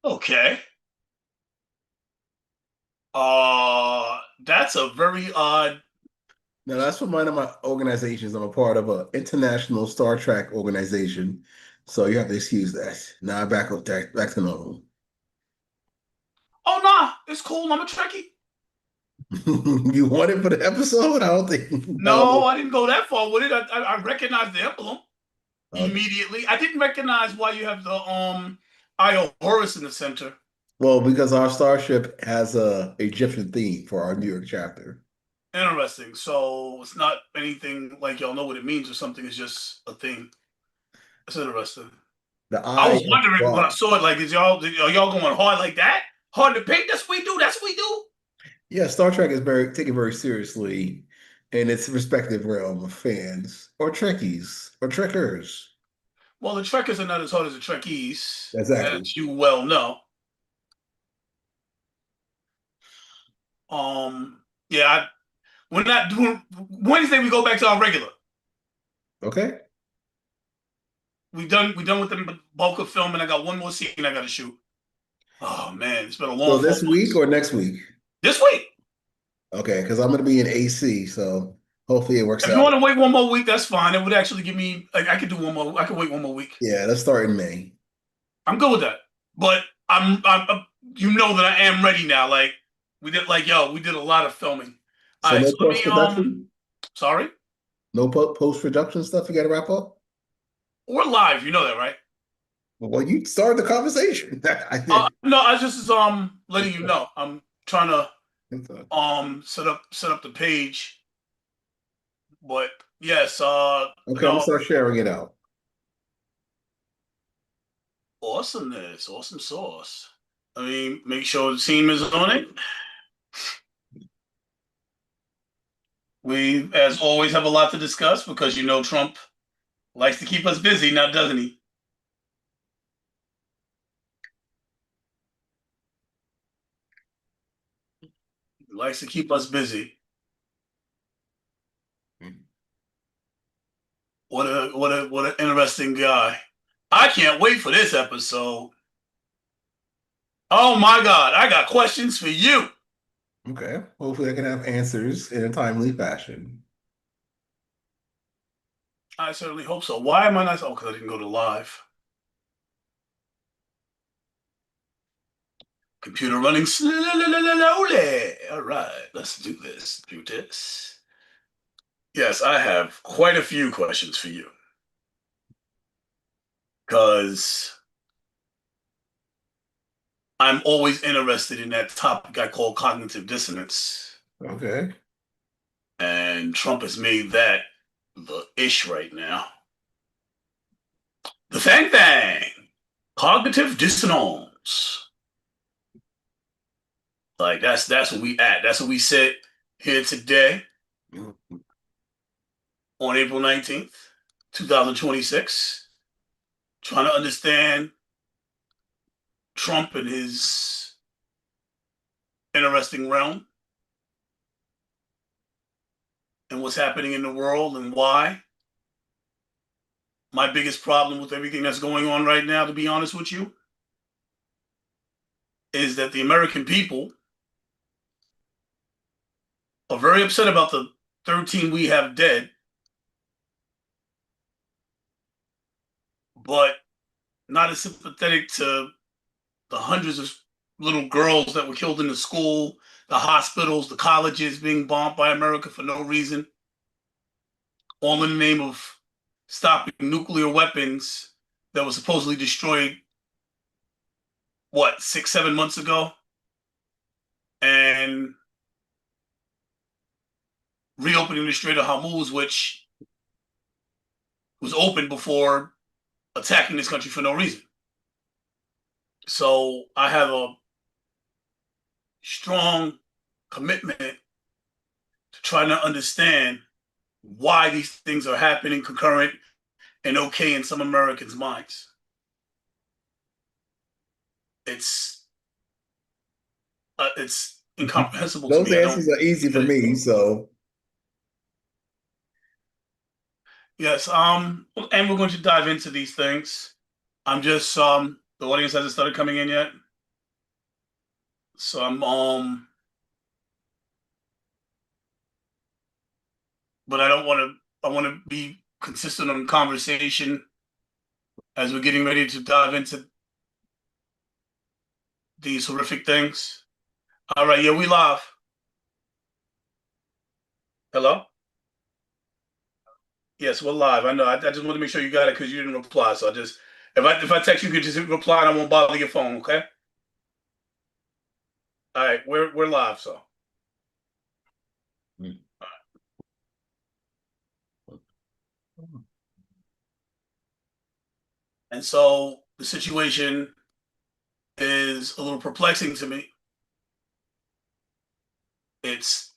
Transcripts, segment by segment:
Okay. That's a very odd. Now that's from one of my organizations. I'm a part of an international Star Trek organization, so you have to excuse that. Now back to normal. Oh nah, it's cool. I'm a Trekkie. You want it for the episode? I don't think. I don't No, know. I didn't go that far with it. I recognized the emblem Okay. immediately. I didn't recognize why you have the Eye of Horus in the center. Well, because our starship has a Egyptian theme for our New York chapter. Interesting. So it's not anything like y'all know what it means or something. It's just a thing. It's interesting. The I eye was of wondering when I Ra. saw it, like, are y'all going hard like that? Hard to paint? That's what we do. That's what we do. Yeah, Star Trek is very taken very seriously in its respective realm of fans or Trekkies or Trekkers. Well, the Trekkers are not as hard as the Trekkies, Exactly. as you well know. Yeah, we're not doing Wednesday. We go back to our regular. Okay. We done with the bulk of film, and I got one more scene I got to shoot. Oh man, it's been a long So four this week months. or next week? This week. Okay, because I'm going to be in AC, so hopefully it works If you out. want to wait one more week, that's fine. It would actually give me. Like, I could do one more. I could wait one more week. Yeah, let's start in May. I'm good with that. But you know that I am ready now. Like we did a lot of filming. All So right, no so let post me. production, Sorry, no post production stuff. You got to wrap up. we're live. You know that, right? Well, you started the conversation. I did. No, I just letting you know. I'm trying to Okay, set up the page. But yes, I'm gonna no, start sharing it out. awesomeness, awesome sauce. I mean, make sure the team is on it. We, as always, have a lot to discuss because you know Trump likes to keep us busy, now doesn't he? He likes to keep us busy. What an interesting guy. I can't wait for this episode. Oh my God, I got questions for you. Okay. Hopefully, I can have answers in a timely fashion. I certainly hope so. Why am I not? Oh, because I didn't go to live. Computer running slowly. All right, let's do this. Do this. Yes, I have quite a few questions for you because I'm always interested in that topic I call cognitive dissonance. Okay. And Trump has made that the ish right now. The thing. Cognitive dissonance. Like that's what we at. That's what we said here today on April 19th, 2026. Trying to understand Trump and his interesting realm and what's happening in the world and why. My biggest problem with everything that's going on right now, to be honest with you, is that the American people are very upset about the 13 we have dead, but not as sympathetic to the hundreds of little girls that were killed in the school, the hospitals, the colleges being bombed by America for no reason, all in the name of stopping nuclear weapons that were supposedly destroyed, what, 6, 7 months ago, and reopening the Strait of Hormuz, which was open before attacking this country for no reason. So I have a strong commitment to trying to understand why these things are happening concurrent and okay in some Americans' minds. It's incomprehensible to Those me. I don't answers are easy for get it. me, so Yes, and we're going to dive into these things. I'm just the audience hasn't started coming in yet. So I'm but I don't want to. I want to be consistent on conversation as we're getting ready to dive into these horrific things. All right, yeah, we live. Hello. Yes, we're live. I know. I just want to make sure you got it because you didn't reply. So I just if I text you, you could just reply and I won't bother your phone. Okay. All right, we're live. So Hmm. and so the situation is a little perplexing to me. It's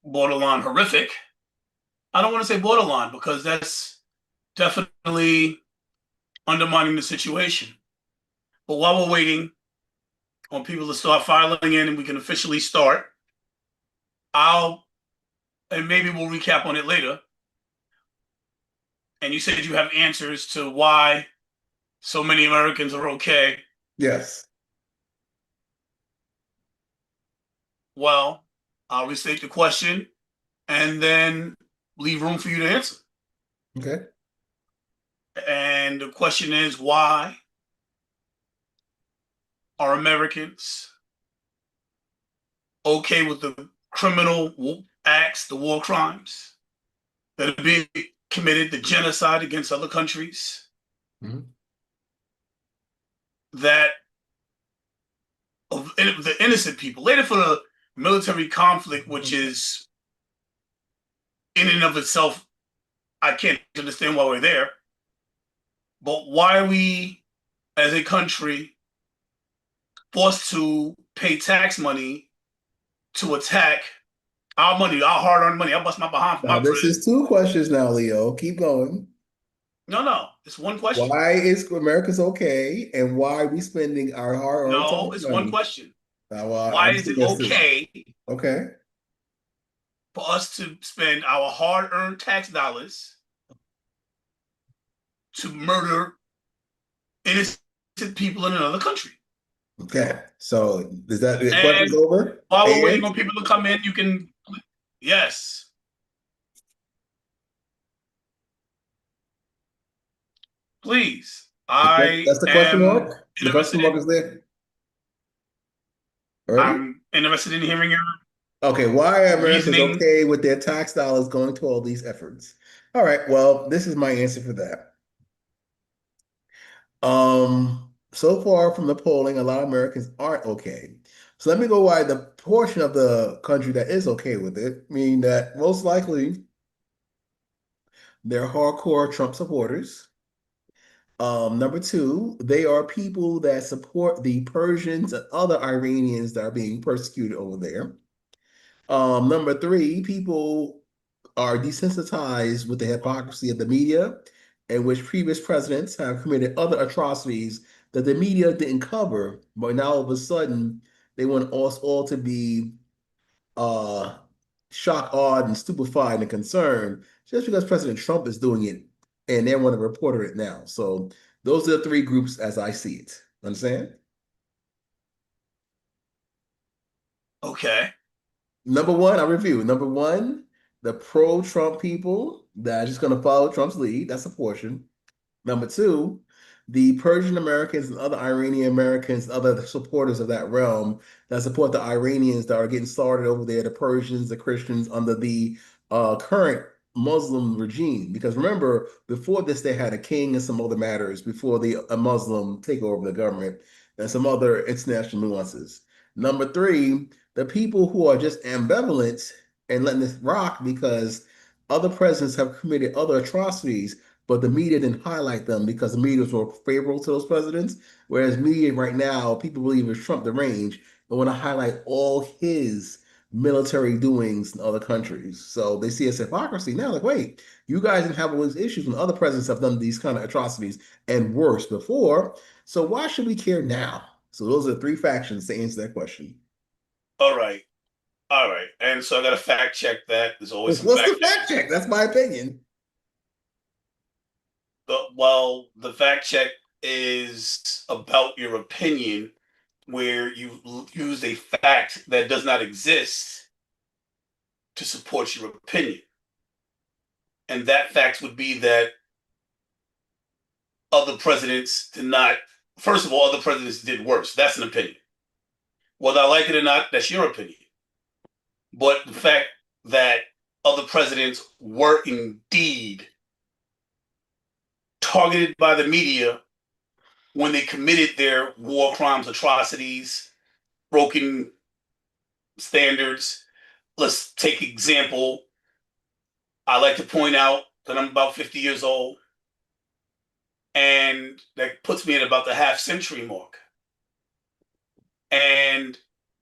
borderline horrific. I don't want to say borderline because that's definitely undermining the situation. But while we're waiting on people to start filing in and we can officially start, I'll and maybe we'll recap on it later. And you said you have answers to why so many Americans are okay. Yes. Well, I'll restate the question and then leave room for you to answer. Okay. And the question is, why are Americans okay with the criminal acts, the war crimes that are being committed, the genocide against other countries, Mhm. that of the innocent people, later for the military conflict, which is in and of itself, I can't understand why we're there. But why are we, as a country, forced to pay tax money to attack our money, our hard-earned money? I bust my behind for Now, my this bread. is two questions now, Leo. Keep going. No, no, it's one question. Why is America's okay, and why are we spending our hard-earned No, tax it's one money? question. Now, Why I'm is it suggesting. okay Okay. for us to spend our hard-earned tax dollars to murder innocent people in another country? Okay. So, is that the question's And over? while we're waiting And on people to come in, you can, yes, please. I that's the question am mark. The interested question mark in. is there. Already? I'm interested in hearing your Okay. Why are Americans reasoning. okay with their tax dollars going to all these efforts? All right. Well, this is my answer for that. So far from the polling, a lot of Americans aren't okay. So let me go why the portion of the country that is okay with it, meaning that most likely they're hardcore Trump supporters. Number two, they are people that support the Persians and other Iranians that are being persecuted over there. Number three, people are desensitized with the hypocrisy of the media, in which previous presidents have committed other atrocities that the media didn't cover, but now all of a sudden they want us all to be uh, shocked, awed, and stupefied and concerned just because President Trump is doing it and they want to report it now. So those are the three groups as I see it. Understand? Okay. Number one, I'll review. Number one, the pro-Trump people that are just going to follow Trump's lead. That's a portion. Number two, the Persian Americans and other Iranian Americans, other supporters of that realm that support the Iranians that are getting started over there, the Persians, the Christians under the current Muslim regime. Because remember, before this, they had a king and some other matters before the a Muslim take over the government and some other international nuances. Number three, the people who are just ambivalent and letting this rock because other presidents have committed other atrocities but the media didn't highlight them because the media was more favorable to those presidents. Whereas media right now, people believe it's Trump the range and want to highlight all his military doings in other countries. So they see as hypocrisy now. Like, wait, you guys didn't have all these issues when other presidents have done these kind of atrocities and worse before. So why should we care now? So those are three factions to answer that question. All right. All right. And so I got to fact check that. There's always some What's the fact fact checking. check? That's my opinion. Well, the fact check is about your opinion. where you use a fact that does not exist to support your opinion. And that fact would be that other presidents did not, first of all, other presidents did worse. That's an opinion. Whether I like it or not, that's your opinion. But the fact that other presidents were indeed targeted by the media when they committed their war crimes, atrocities, broken standards. Let's take example. I like to point out that I'm about 50 years old, and that puts me at about the half century mark. And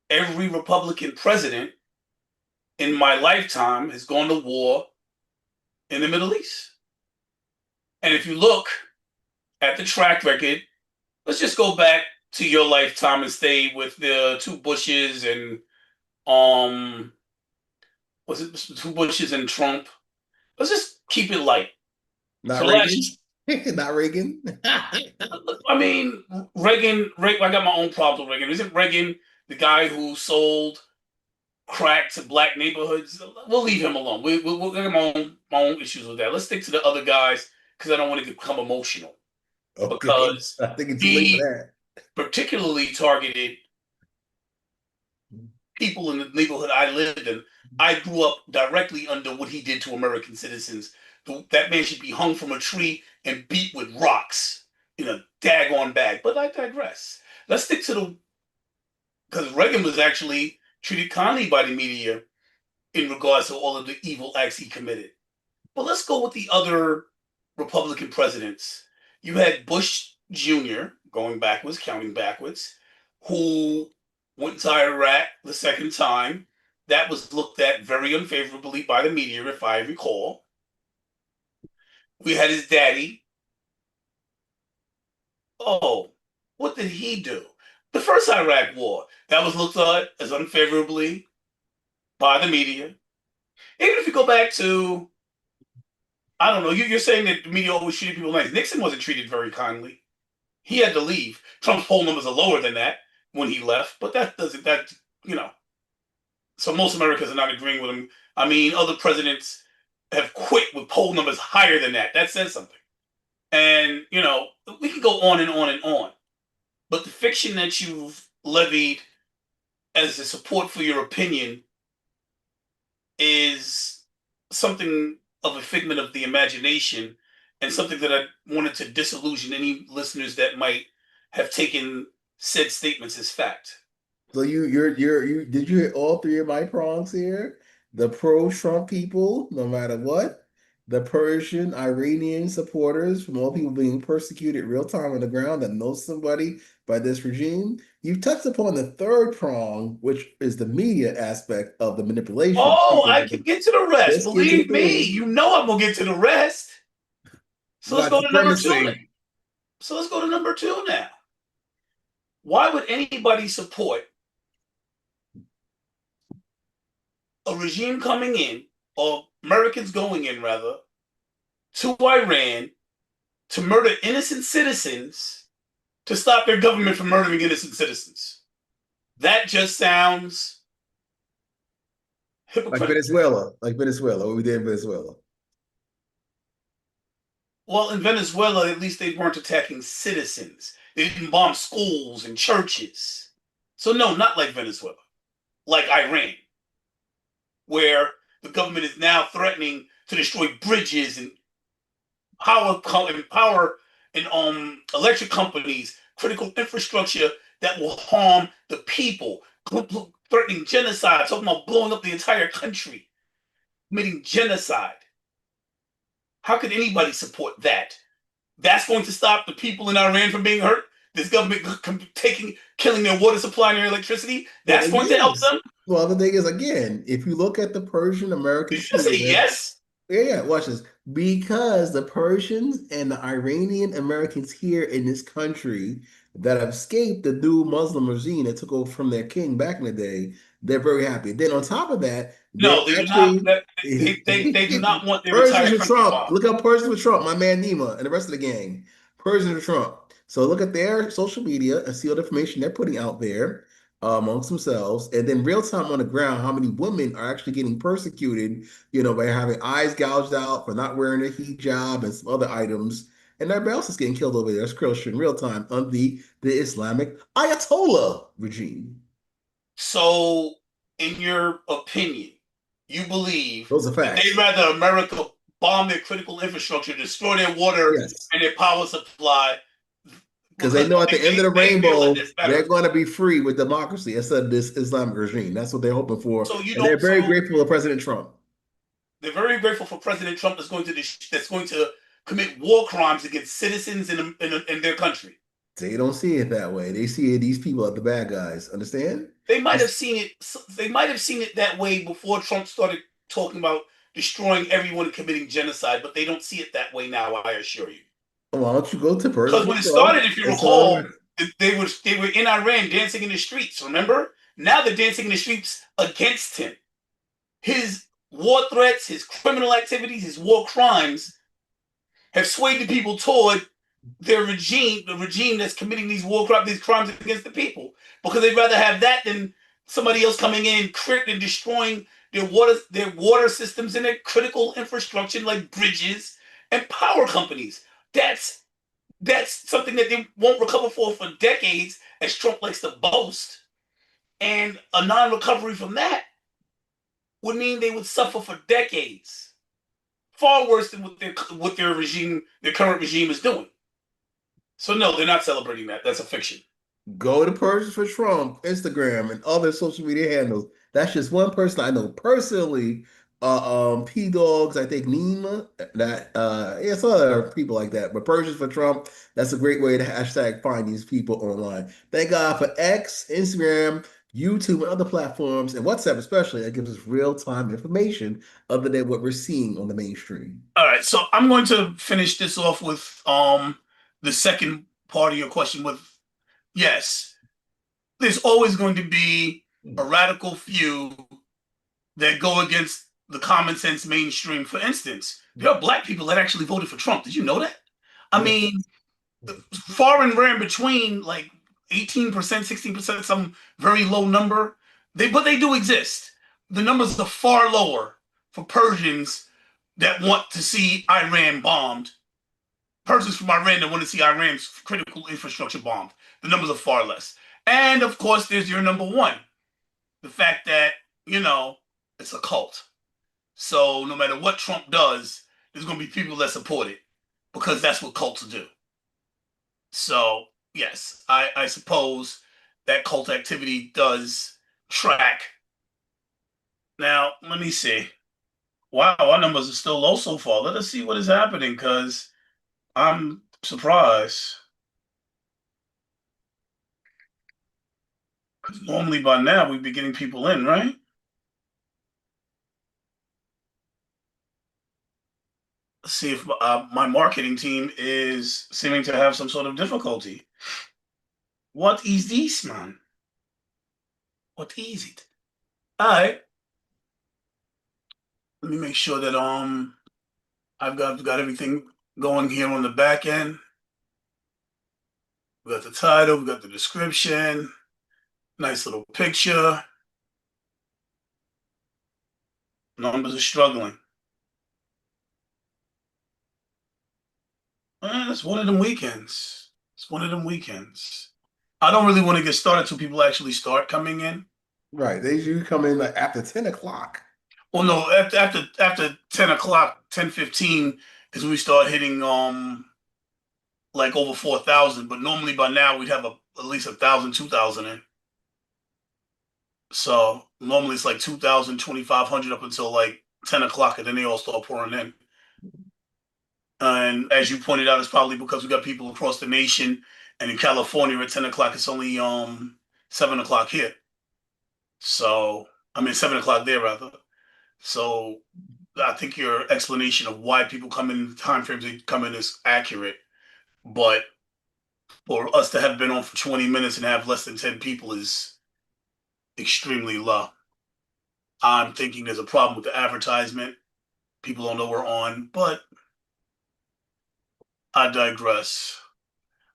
every Republican president in my lifetime has gone to war in the Middle East. And if you look at the track record, let's just go back to your lifetime and stay with the two Bushes and was it two Bushes and Trump? Let's just keep it light. Not So Reagan. Not Reagan. I mean, Reagan. I got my own problems with Reagan. Isn't Reagan the guy who sold crack to black neighborhoods? We'll leave him alone. We'll get my own issues with that. Let's stick to the other guys because I don't want to become emotional. Okay, Because I think it's too late for he that. particularly targeted people in the neighborhood I lived in. I grew up directly under what he did to American citizens. That man should be hung from a tree and beat with rocks in a daggone bag. But I digress. Let's stick to the, because Reagan was actually treated kindly by the media in regards to all of the evil acts he committed. But let's go with the other Republican presidents. You had Bush Jr., going backwards, counting backwards, who went to Iraq the second time. That was looked at very unfavorably by the media, if I recall. We had his daddy. Oh, what did he do? The first Iraq war, that was looked at as unfavorably by the media. Even if you go back to, I don't know, you're saying that the media always treated people nice. Nixon wasn't treated very kindly. He had to leave. Trump's poll numbers are lower than that when he left, but that doesn't, that, you know, so most Americans are not agreeing with him. I mean, other presidents have quit with poll numbers higher than that. That says something. And, you know, we can go on and on and on. But the fiction that you've levied as a support for your opinion is something of a figment of the imagination and something that I wanted to disillusion any listeners that might have taken said statements as fact. So you did you hit all three of my prongs here? The pro-Trump people, no matter what, the Persian Iranian supporters from all people being persecuted real time on the ground that know somebody by this regime. You've touched upon the third prong, which is the media aspect of the manipulation. Oh, I can get to the rest. Just getting Believe me, through. you know I'm gonna get to the rest. So let's White go to number two. supremacy. So let's go to number two now. Why would anybody support a regime coming in, or Americans going in rather, to Iran to murder innocent citizens to stop their government from murdering innocent citizens? That just sounds hypocritical. Like Venezuela, what we did in Venezuela. Well, in Venezuela, at least they weren't attacking citizens. They didn't bomb schools and churches. So no, not like Venezuela, like Iran, where the government is now threatening to destroy bridges and power and electric companies, critical infrastructure that will harm the people, threatening genocide, talking about blowing up the entire country, committing genocide. How could anybody support that? That's going to stop the people in Iran from being hurt. This government killing their water supply and their electricity. Well, That's going to help them. well, the thing is, again, if you look at the Persian Did Americans you just say here, yes? yeah, watch this. Because the Persians and the Iranian Americans here in this country that have escaped the new Muslim regime that took over from their king back in the day, they're very happy. Then on top of that, they're No, they do not. actually They do not want their Persians entire with country Trump. bombed. Look up Persians with Trump, my man Nima and the rest of the gang. Persians with Trump. So look at their social media and see all the information they're putting out there amongst themselves, and then real time on the ground, how many women are actually getting persecuted, by having eyes gouged out for not wearing a hijab and some other items, and everybody else is getting killed over there. It's crucial in real time on the Islamic Ayatollah regime. So, in your opinion, you believe Those are that they'd facts. rather America bomb their critical infrastructure, destroy their water Yes. and their power supply Because they because know at the end of the they feel that rainbow, that's they're better. going to be free with democracy instead of this Islamic regime. That's what they're hoping for. So you And they're don't. very So grateful to President Trump. they're very grateful for President Trump that's going to commit war crimes against citizens in their country. They don't see it that way. They see these people are the bad guys. Understand? They might have It's- seen it. They might have seen it that way before Trump started talking about destroying everyone and committing genocide, but they don't see it that way now. I assure you. Why don't you go to Persian Because when for it Trump started, if you and so recall, they were in Iran dancing in the streets. Remember? Now they're dancing in the streets against him. His war threats, his criminal activities, his war crimes have swayed the people toward their regime, the regime that's committing these crimes against the people, because they'd rather have that than somebody else coming in and destroying their water systems and their critical infrastructure like bridges and power companies. That's that's something that they won't recover for decades, as Trump likes to boast. And a non-recovery from that would mean they would suffer for decades, far worse than their current regime is doing. So no, they're not celebrating that. That's a fiction. go to Persian for Trump, Instagram, and other social media handles. That's just one person I know personally. P Dogs, I think Nima, that yeah, some other people like that. But Persians for Trump, that's a great way to hashtag find these people online. Thank God for X, Instagram, YouTube, and other platforms, and WhatsApp especially, that gives us real-time information other than what we're seeing on the mainstream. All right, so I'm going to finish this off with the second part of your question with yes, there's always going to be a radical few that go against the common sense mainstream. For instance, there are black people that actually voted for Trump. Did you know that? I Yeah. mean, far and rare in between, like 18%, 16%, some very low number. But they do exist. The numbers are far lower for Persians that want to see Iran bombed. Persons from Iran that want to see Iran's critical infrastructure bombed. The numbers are far less. And of course, there's your number one, the fact that, it's a cult. So no matter what Trump does, there's going to be people that support it because that's what cults do. So yes, I suppose that cult activity does track. Now, let me see. Wow, our numbers are still low so far. Let us see what is happening because I'm surprised. Because normally by now we'd be getting people in, right? Let's see if my marketing team is seeming to have some sort of difficulty. What is this, man? What is it? All right, let me make sure that I've got everything going here on the back end. We got the title, we got the description, nice little picture. Numbers are struggling. It's one of them weekends. It's one of them weekends. I don't really want to get started till people actually start coming in. Right. They usually come in like after 10 o'clock. Well, no, after 10 o'clock, 10:15 is when we start hitting like over 4,000. But normally by now we'd have at least 1,000, 2,000 in. So normally it's like 2,000, 2,500 up until like 10 o'clock, and then they all start pouring in. And as you pointed out, it's probably because we got people across the nation, and in California at 10 o'clock, it's only 7 o'clock here. So I mean 7 o'clock there rather. So I think your explanation of why people come in, the time frames they come in is accurate. But for us to have been on for 20 minutes and have less than 10 people is extremely low. I'm thinking there's a problem with the advertisement. People don't know we're on, but I digress.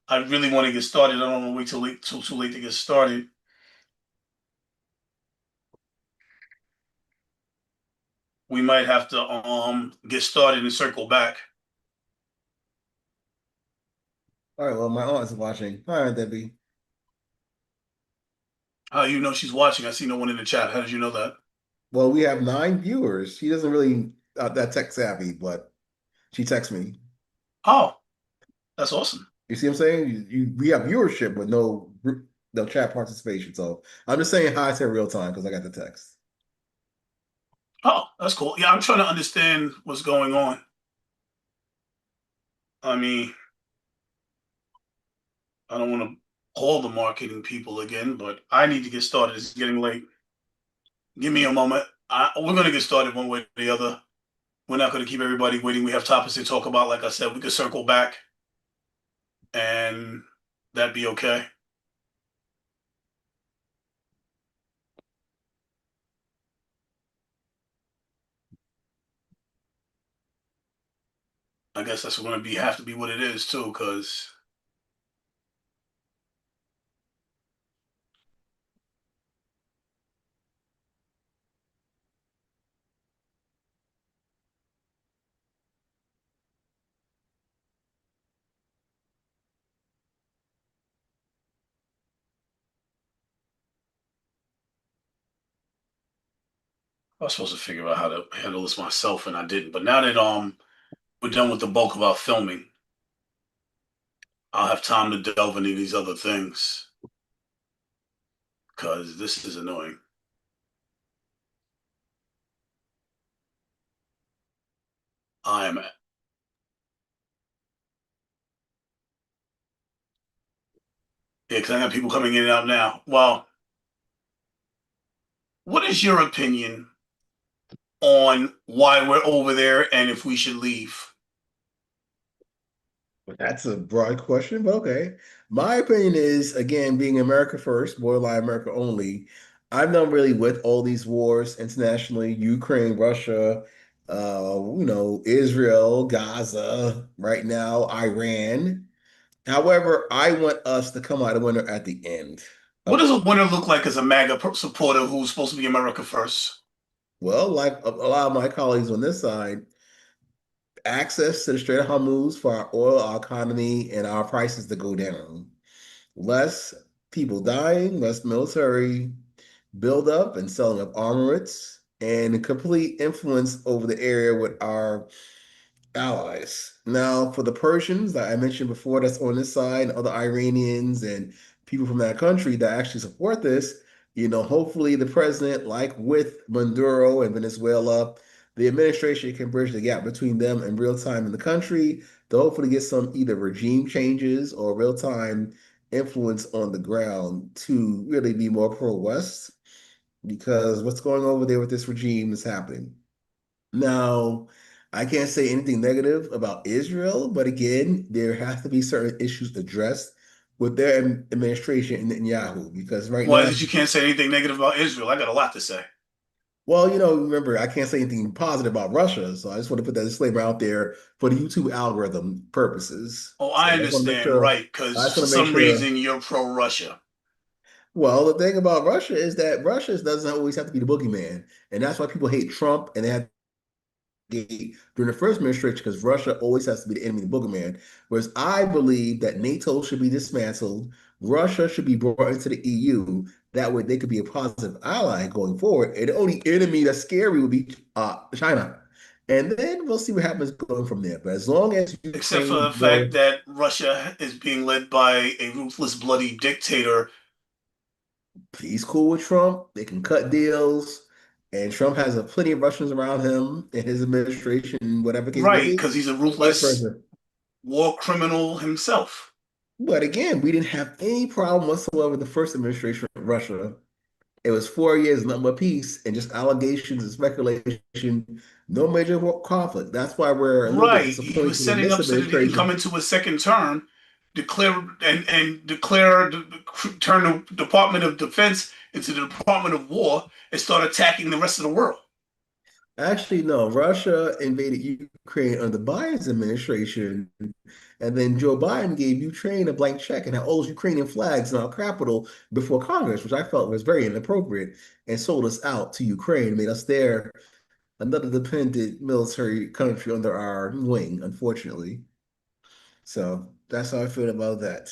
I really want to get started. I don't want to wait till too late to get started. We might have to get started and circle back. All right, well, my aunt's watching. All right, Debbie. How you know she's watching? I see no one in the chat. How did you know that? Well, we have 9 viewers. She doesn't really that tech savvy, but she texts me. Oh, that's awesome. You see what I'm saying? We have viewership, but no chat participation. So I'm just saying hi to her real time because I got the text. Oh, that's cool. Yeah, I'm trying to understand what's going on. I mean, I don't want to call the marketing people again, but I need to get started. It's getting late. Give me a moment. We're going to get started one way or the other. We're not going to keep everybody waiting. We have topics to talk about. Like I said, we could circle back and that'd be okay. I guess that's going to be have to be what it is too, because I was supposed to figure out how to handle this myself, and I didn't. But now that we're done with the bulk of our filming, I'll have time to delve into these other things because this is annoying. I am. Yeah, because I have people coming in and out now. Well, what is your opinion on why we're over there and if we should leave? That's a broad question, but okay. My opinion is, again, being America first, borderline America only, I'm not really with all these wars internationally, Ukraine, Russia, Israel, Gaza, right now, Iran. However, I want us to come out a winner at the end. What does a winner look like as a MAGA supporter who's supposed to be America first? Well, like a lot of my colleagues on this side, access to the Strait of Hormuz for our oil, our economy, and our prices to go down. Less people dying, less military buildup and selling of armaments, and complete influence over the area with our allies. Now, for the Persians that I mentioned before, that's on this side, other Iranians and people from that country that actually support this, hopefully the president, like with Maduro and Venezuela, the administration can bridge the gap between them and real time in the country to hopefully get some either regime changes or real time influence on the ground to really be more pro-West because what's going over there with this regime is happening. Now, I can't say anything negative about Israel, but again, there has to be certain issues addressed with their administration in Netanyahu because right Why now, is it you can't say anything negative about Israel? I got a lot to say. well, remember, I can't say anything positive about Russia, so I just want to put that disclaimer out there for the YouTube algorithm purposes. Oh, So I I just want to make understand, sure, right? I Because just for want to make some sure. reason you're pro-Russia. Well, the thing about Russia is that Russia doesn't always have to be the boogeyman, and that's why people hate Trump, and they have during the first administration because Russia always has to be the enemy, the boogeyman. Whereas I believe that NATO should be dismantled, Russia should be brought into the EU. That way, they could be a positive ally going forward. And the only enemy that's scary would be China. And then we'll see what happens going from there. But as long as Except for the Ukraine fact will, that Russia is being led by a ruthless, bloody dictator. he's cool with Trump. They can cut deals. And Trump has a plenty of Russians around him in his administration, whatever case may Right, be, because he's a and vice ruthless versa. war criminal himself. But again, we didn't have any problem whatsoever with the first administration of Russia. It was 4 years, nothing but peace, and just allegations and speculation, no major conflict. That's why we're a little bit Right. He was disappointed in setting this up so that he can come administration. into a second term, declare and declare turn the Department of Defense into the Department of War and start attacking the rest of the world. Actually, no. Russia invaded Ukraine under Biden's administration, and then Joe Biden gave Ukraine a blank check and had all those Ukrainian flags in our capital before Congress, which I felt was very inappropriate, and sold us out to Ukraine, made us their another dependent military country under our wing, unfortunately. So that's how I feel about that.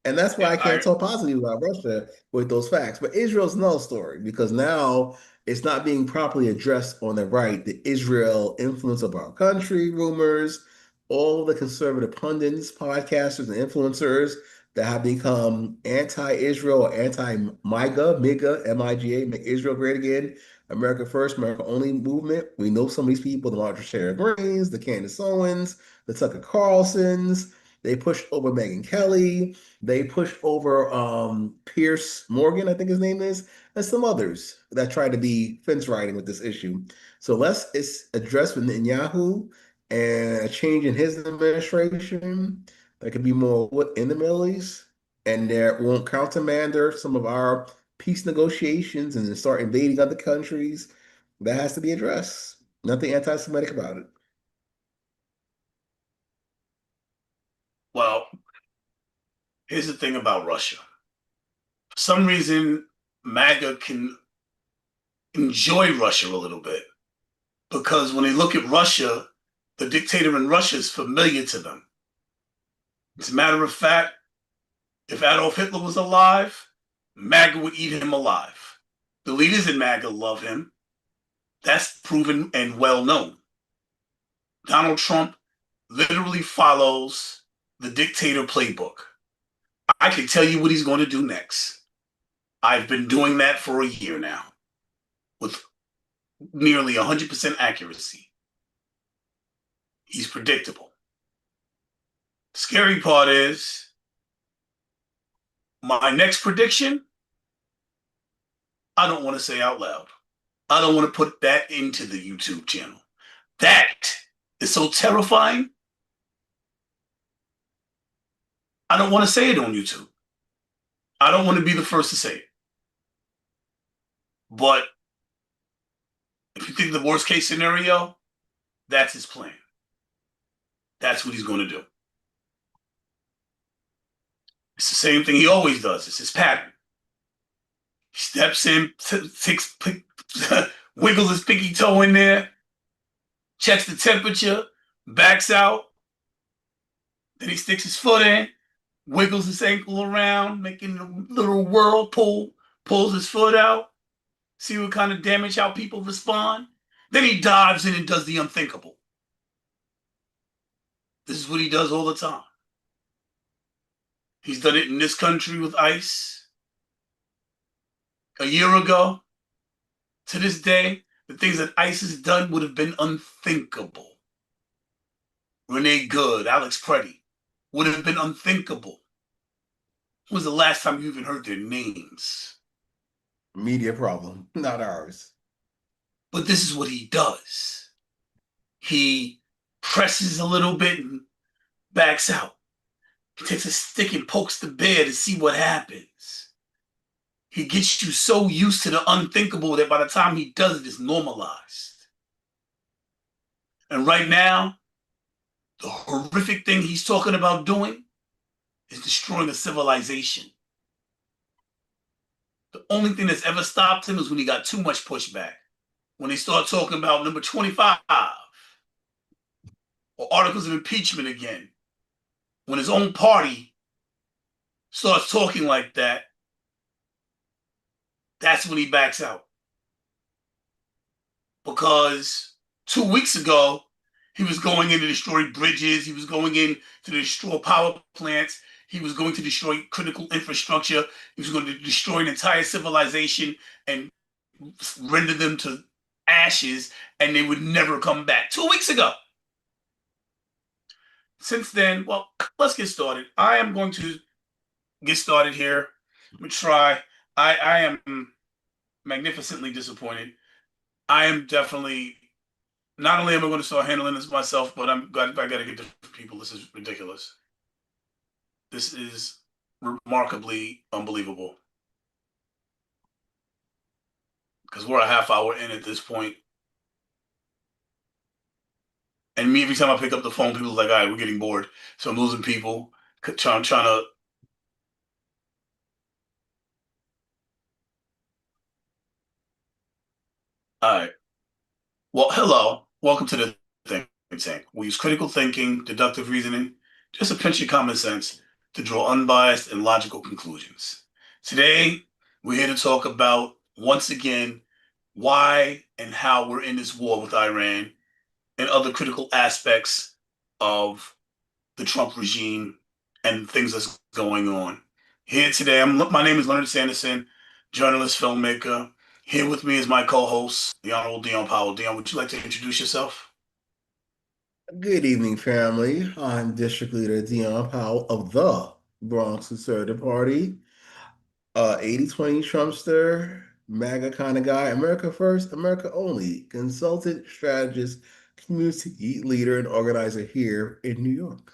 And that's why Yeah, I can't talk positively about Russia with those facts. But Israel's another story because now it's not being properly addressed on the right. The Israel influence of our country, rumors, all the conservative pundits, podcasters, and influencers that have become anti-Israel or anti-MIGA, MIGA, make Israel great again. America First, America Only movement. We know some of these people, the Marjorie Taylor Greens, the Candace Owens, the Tucker Carlsons. They pushed over Megyn Kelly. They pushed over Pierce Morgan, I think his name is, and some others that tried to be fence riding with this issue. So let's address with Netanyahu and a change in his administration that could be more in the Middle East, and there won't countermand some of our peace negotiations and then start invading other countries. That has to be addressed. Nothing anti-Semitic about it. well, here's the thing about Russia. For some reason, MAGA can enjoy Russia a little bit because when they look at Russia, the dictator in Russia is familiar to them. As a matter of fact, if Adolf Hitler was alive, MAGA would eat him alive. The leaders in MAGA love him. That's proven and well known. Donald Trump literally follows the dictator playbook. I can tell you what he's going to do next. I've been doing that for a year now with nearly 100% accuracy. He's predictable. Scary part is my next prediction, I don't want to say out loud. I don't want to put that into the YouTube channel. That is so terrifying. I don't want to say it on YouTube. I don't want to be the first to say it. But if you think the worst case scenario, that's his plan. That's what he's going to do. It's the same thing he always does. It's his pattern. He steps in, wiggles his pinky toe in there, checks the temperature, backs out. Then he sticks his foot in, wiggles his ankle around, making a little whirlpool, pulls his foot out, see what kind of damage, how people respond. Then he dives in and does the unthinkable. This is what he does all the time. He's done it in this country with ICE. A year ago, to this day, the things that ICE has done would have been unthinkable. Renee Good, Alex Preddy, would have been unthinkable. When was the last time you even heard their names? Media problem, not ours. But this is what he does. He presses a little bit and backs out. He takes a stick and pokes the bear to see what happens. He gets you so used to the unthinkable that by the time he does it, it's normalized. And right now, the horrific thing he's talking about doing is destroying a civilization. The only thing that's ever stopped him is when he got too much pushback. When they start talking about number 25 or articles of impeachment again. When his own party starts talking like that, that's when he backs out. Because 2 weeks ago, he was going in to destroy bridges. He was going in to destroy power plants. He was going to destroy critical infrastructure. He was going to destroy an entire civilization and render them to ashes, and they would never come back. 2 weeks ago. Since then, well, let's get started. I am going to get started here. Let me try. I am magnificently disappointed. I am definitely, not only am I going to start handling this myself, but I got to get different people. This is ridiculous. This is remarkably unbelievable. Because we're a half hour in at this point. And me, every time I pick up the phone, people are like, all right, we're getting bored. So I'm losing people, trying to. All right. Well, hello. Welcome to the Think Tank. We use critical thinking, deductive reasoning, just a pinch of common sense to draw unbiased and logical conclusions. Today, we're here to talk about, once again, why and how we're in this war with Iran and other critical aspects of the Trump regime and things that's going on. Here today, my name is Leonard Sanderson, journalist, filmmaker. Here with me is my co-host, the Honorable Dion Powell. Dion, would you like to introduce yourself? Good evening, family. I'm District Leader Dion Powell of the Bronx Conservative Party. 80/20 Trumpster, MAGA kind of guy, America first, America only, consultant, strategist, community leader, and organizer here in New York.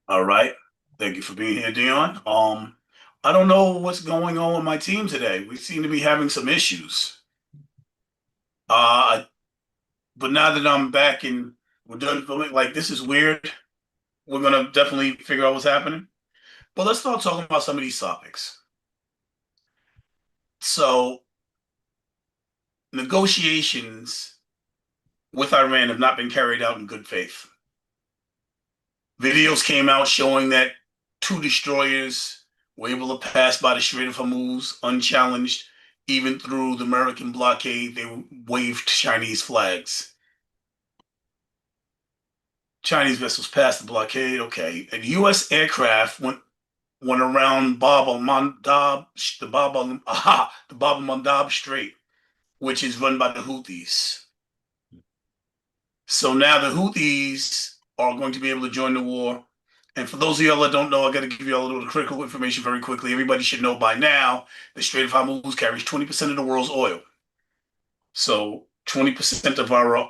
All right. Thank you for being here, Dion. I don't know what's going on with my team today. We seem to be having some issues. Uh, but now that I'm back and we're done filming, like this is weird. We're gonna definitely figure out what's happening. But let's start talking about some of these topics. So, negotiations with Iran have not been carried out in good faith. Videos came out showing that two destroyers were able to pass by the Strait of Hormuz unchallenged, even through the American blockade. They waved Chinese flags. Chinese vessels passed the blockade. Okay, and U.S. aircraft went around the Bab al-Mandab Strait, which is run by the Houthis. So now the Houthis are going to be able to join the war. And for those of y'all that don't know, I got to give you all a little critical information very quickly. Everybody should know by now the Strait of Hormuz carries 20% of the world's oil. So 20% of our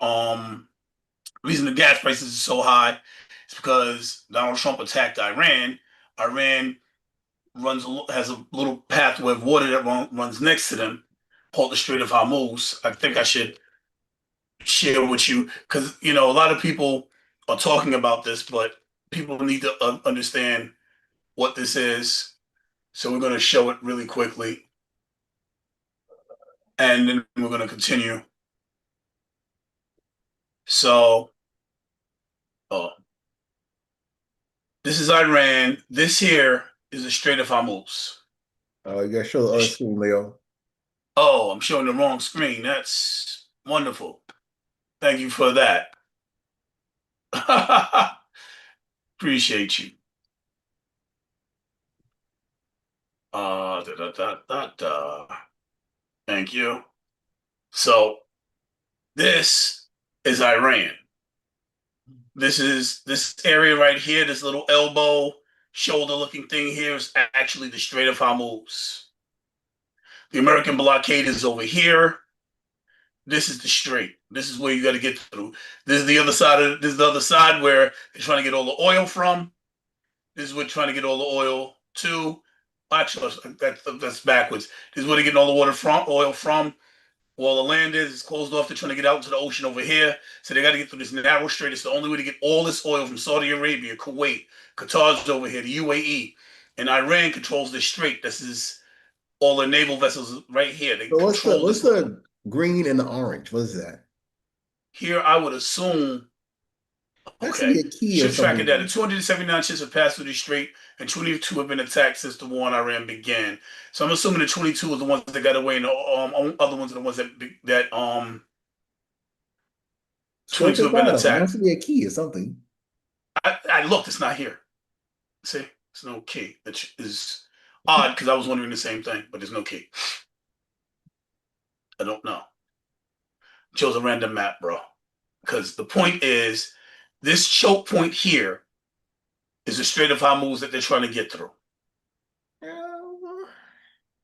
reason the gas prices are so high is because Donald Trump attacked Iran. Iran has a little pathway of water that runs next to them, called the Strait of Hormuz. I think I should share with you because a lot of people are talking about this, but people need to understand what this is. So we're going to show it really quickly, and then we're going to continue. So, oh, this is Iran. This here is the Strait of Hormuz. Oh, you gotta show the other screen, Leo. Oh, I'm showing the wrong screen. That's wonderful. Thank you for that. Appreciate you. Da, da, da, da, da. Thank you. So this is Iran. This is this area right here, this little elbow shoulder looking thing here is actually the Strait of Hormuz. The American blockade is over here. This is the strait. This is where you got to get through. This is the other side of this is the other side where they're trying to get all the oil from. This is where they're trying to get all the oil to. Actually, that's backwards. This is where they're getting all the oil from. Well, the land is closed off. They're trying to get out into the ocean over here. So they got to get through this narrow strait. It's the only way to get all this oil from Saudi Arabia, Kuwait, Qatar's over here, the UAE. And Iran controls this strait. This is all the naval vessels right here. They So what's the control what's this. the green and the orange? What is that? Here, I would assume, That should be okay, a key or ship tracking something. data. 279 ships have passed through the strait, and 22 have been attacked since the war in Iran began. So I'm assuming the 22 are the ones that got away, and the other ones are the ones that 22 Towards the have been bottom. That attacked. should be a key or something. I looked, it's not here. See, there's no key. That is odd because I was wondering the same thing, but there's no key. I don't know. Chose a random map, bro. Because the point is, this choke point here is the Strait of Hormuz that they're trying to get through.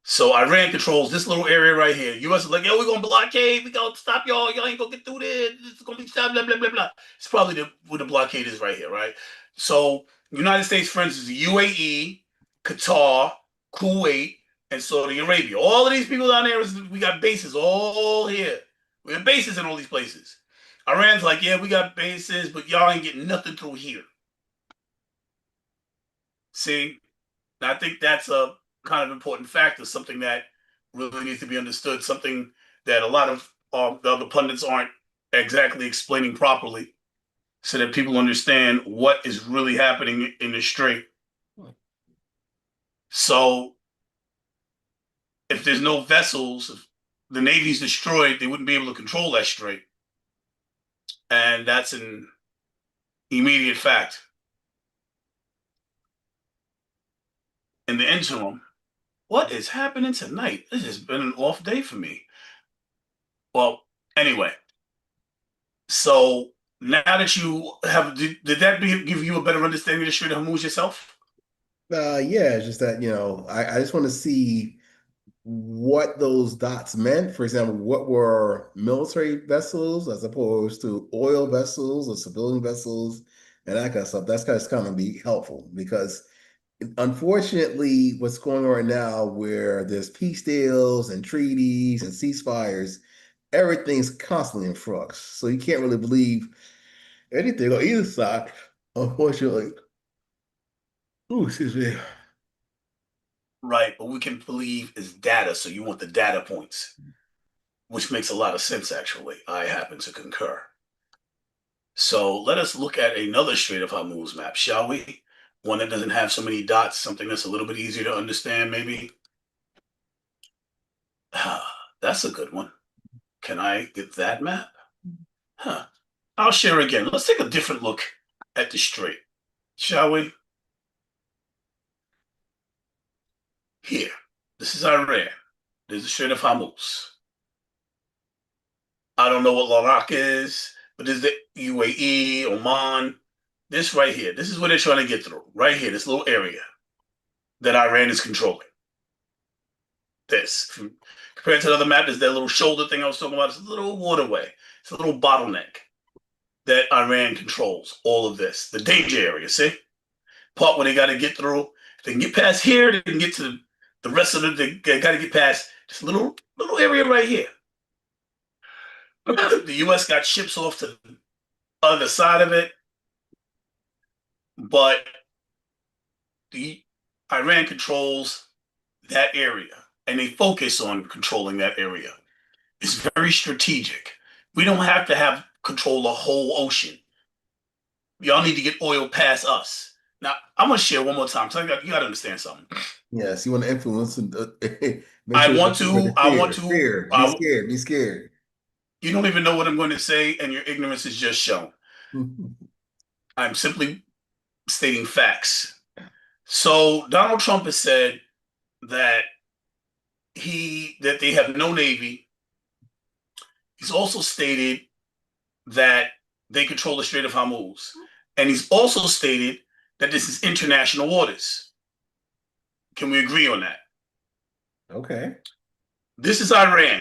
So Iran controls this little area right here. U.S. is like, yo, we're gonna blockade. We gonna stop y'all. Y'all ain't gonna get through this. It's gonna be stopped. Blah blah blah blah. It's probably where the blockade is right here, right? So United States friends is the UAE, Qatar, Kuwait, and Saudi Arabia. All of these people down there, we got bases all here. We have bases in all these places. Iran's like, yeah, we got bases, but y'all ain't getting nothing through here. See, I think that's a kind of important factor, something that really needs to be understood, something that a lot of the other pundits aren't exactly explaining properly, so that people understand what is really happening in the Strait. So, if there's no vessels, if the Navy's destroyed, they wouldn't be able to control that strait, and that's an immediate fact. In the interim, what is happening tonight? This has been an off day for me. Well, anyway, so now that you have, did that give you a better understanding of the Strait of Hormuz yourself? Yeah, it's just that, I just want to see what those dots meant. For example, what were military vessels as opposed to oil vessels or civilian vessels and that kind of stuff. That's kind of be helpful because unfortunately, what's going on right now, where there's peace deals and treaties and ceasefires, everything's constantly in flux. So you can't really believe anything on either side, unfortunately. Ooh, excuse me. Right, but we can believe is data, so you want the data points, which makes a lot of sense, actually. I happen to concur. So let us look at another Strait of Hormuz map, shall we? One that doesn't have so many dots, something that's a little bit easier to understand, maybe. That's a good one. Can I get that map? Huh. I'll share again. Let's take a different look at the strait, shall we? Here. This is Iran. There's the Strait of Hormuz. I don't know what Larak is, but there's the UAE, Oman. This right here. This is what they're trying to get through. Right here, this little area that Iran is controlling. This. Compared to the other map, there's that little shoulder thing I was talking about. It's a little waterway. It's a little bottleneck that Iran controls all of this. The danger area, see? Part where they got to get through. If they can get past here, they can get to the rest of it. They got to get past this little area right here. The U.S. got ships off to the other side of it, but the Iran controls that area, and they focus on controlling that area. It's very strategic. We don't have to have control the whole ocean. Y'all need to get oil past us. Now, I'm gonna share one more time. So you got to understand something. Yes, you want to influence and make I sure want to. I want to. fear, be scared, be scared. You don't even know what I'm going to say, and your ignorance is just shown. I'm simply stating facts. So Donald Trump has said that they have no navy. He's also stated that they control the Strait of Hormuz, and he's also stated that this is international waters. Can we agree on that? Okay. This is Iran.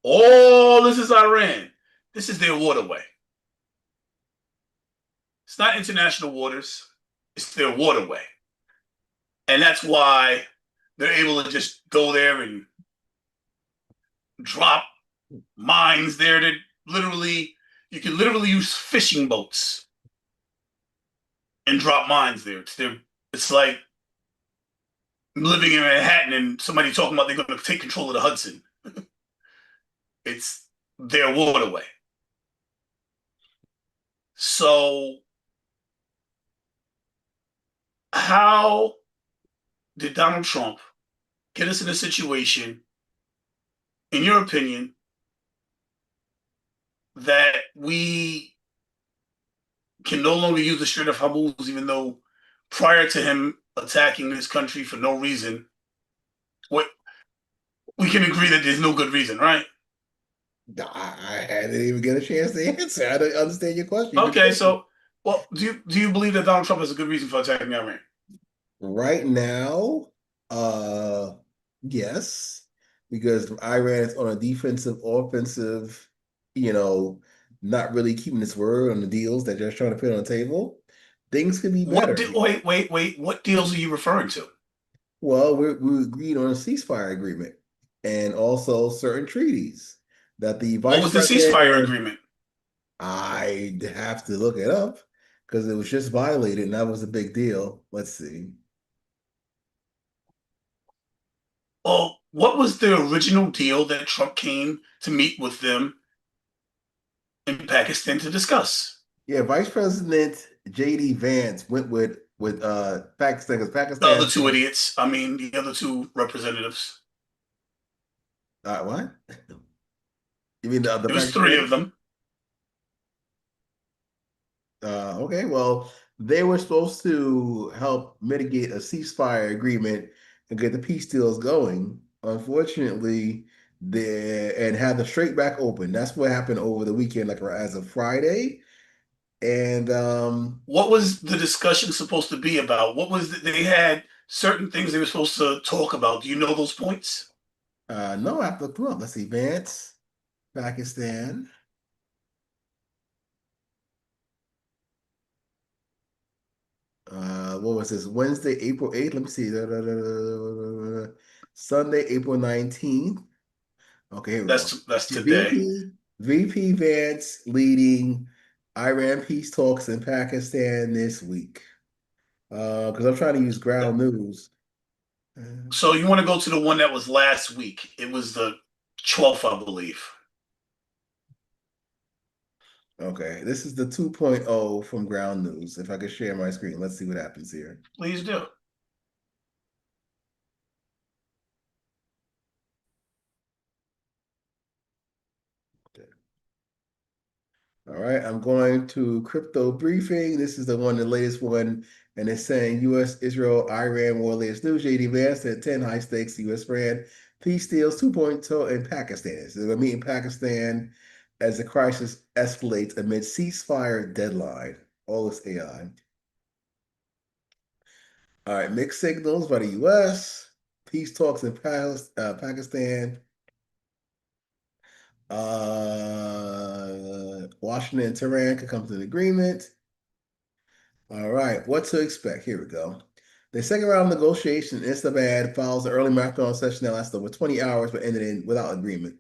All this is Iran. This is their waterway. It's not international waters. It's their waterway. And that's why they're able to just go there and drop mines there that literally, you can literally use fishing boats and drop mines there. It's like living in Manhattan and somebody talking about they're going to take control of the Hudson. It's their waterway. So, how did Donald Trump get us in a situation, in your opinion, that we can no longer use the Strait of Hormuz, even though prior to him attacking this country for no reason, what we can agree that there's no good reason, right? I didn't even get a chance to answer. I don't understand your question. Okay, so well, do you believe that Donald Trump has a good reason for attacking Iran? Right now, uh, yes, because Iran is on a defensive, offensive, you know, not really keeping its word on the deals that they're trying to put on the table. Things could be better. Wait. What deals are you referring to? Well, we agreed on a ceasefire agreement and also certain treaties that the What vice was the president ceasefire and agreement? I'd have to look it up because it was just violated and that was a big deal. Let's see. Well, what was the original deal that Trump came to meet with them in Pakistan to discuss? Yeah, Vice President JD Vance went with Pakistan because The other Pakistan two idiots. I mean, the other two representatives. what? You mean the It was three of Pakistanis? them. Okay, well, they were supposed to help mitigate a ceasefire agreement and get the peace deals going. Unfortunately, and have the strait back open. That's what happened over the weekend, like as of Friday. And What was the discussion supposed to be about? They had certain things they were supposed to talk about. Do you know those points? no, I have to look them up. Let's see, Vance, Pakistan. What was this? Wednesday, April 8th. Let me see. Sunday, April 19th. Okay, here we go. That's today. VP Vance leading Iran peace talks in Pakistan this week. Because I'm trying to use ground news. Uh, So you want to go to the one that was last week? It was the 12th, I believe. Okay, this is the 2.0 from ground news. If I could share my screen, let's see what happens here. Please do. Okay. All right, I'm going to crypto briefing. This is the latest one, and it's saying U.S., Israel, Iran war latest news. JD Vance at 10 high stakes U.S. Iran peace deals 2.0 in Pakistan. So they're meeting Pakistan as the crisis escalates amid ceasefire deadline. All this AI. All right, mixed signals by the U.S. Peace talks in Pakistan. Washington and Tehran could come to an agreement. All right, what to expect? Here we go. The second round of negotiation in Islamabad follows the early marathon session that lasted over 20 hours but ended in without agreement.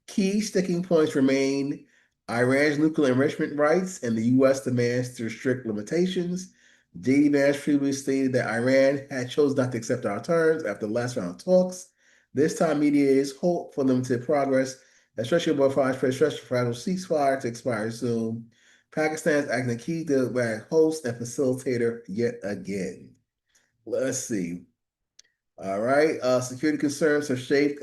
Key sticking points remain Iran's nuclear enrichment rights and the U.S. demands to restrict limitations. JD Vance previously stated that Iran had chosen not to accept our terms after the last round of talks. This time, mediators hope for limited progress, especially above five stretch fragile ceasefire to expire soon. Pakistan is acting a key diplomatic host and facilitator yet again. Let's see. All right. Security concerns have shaped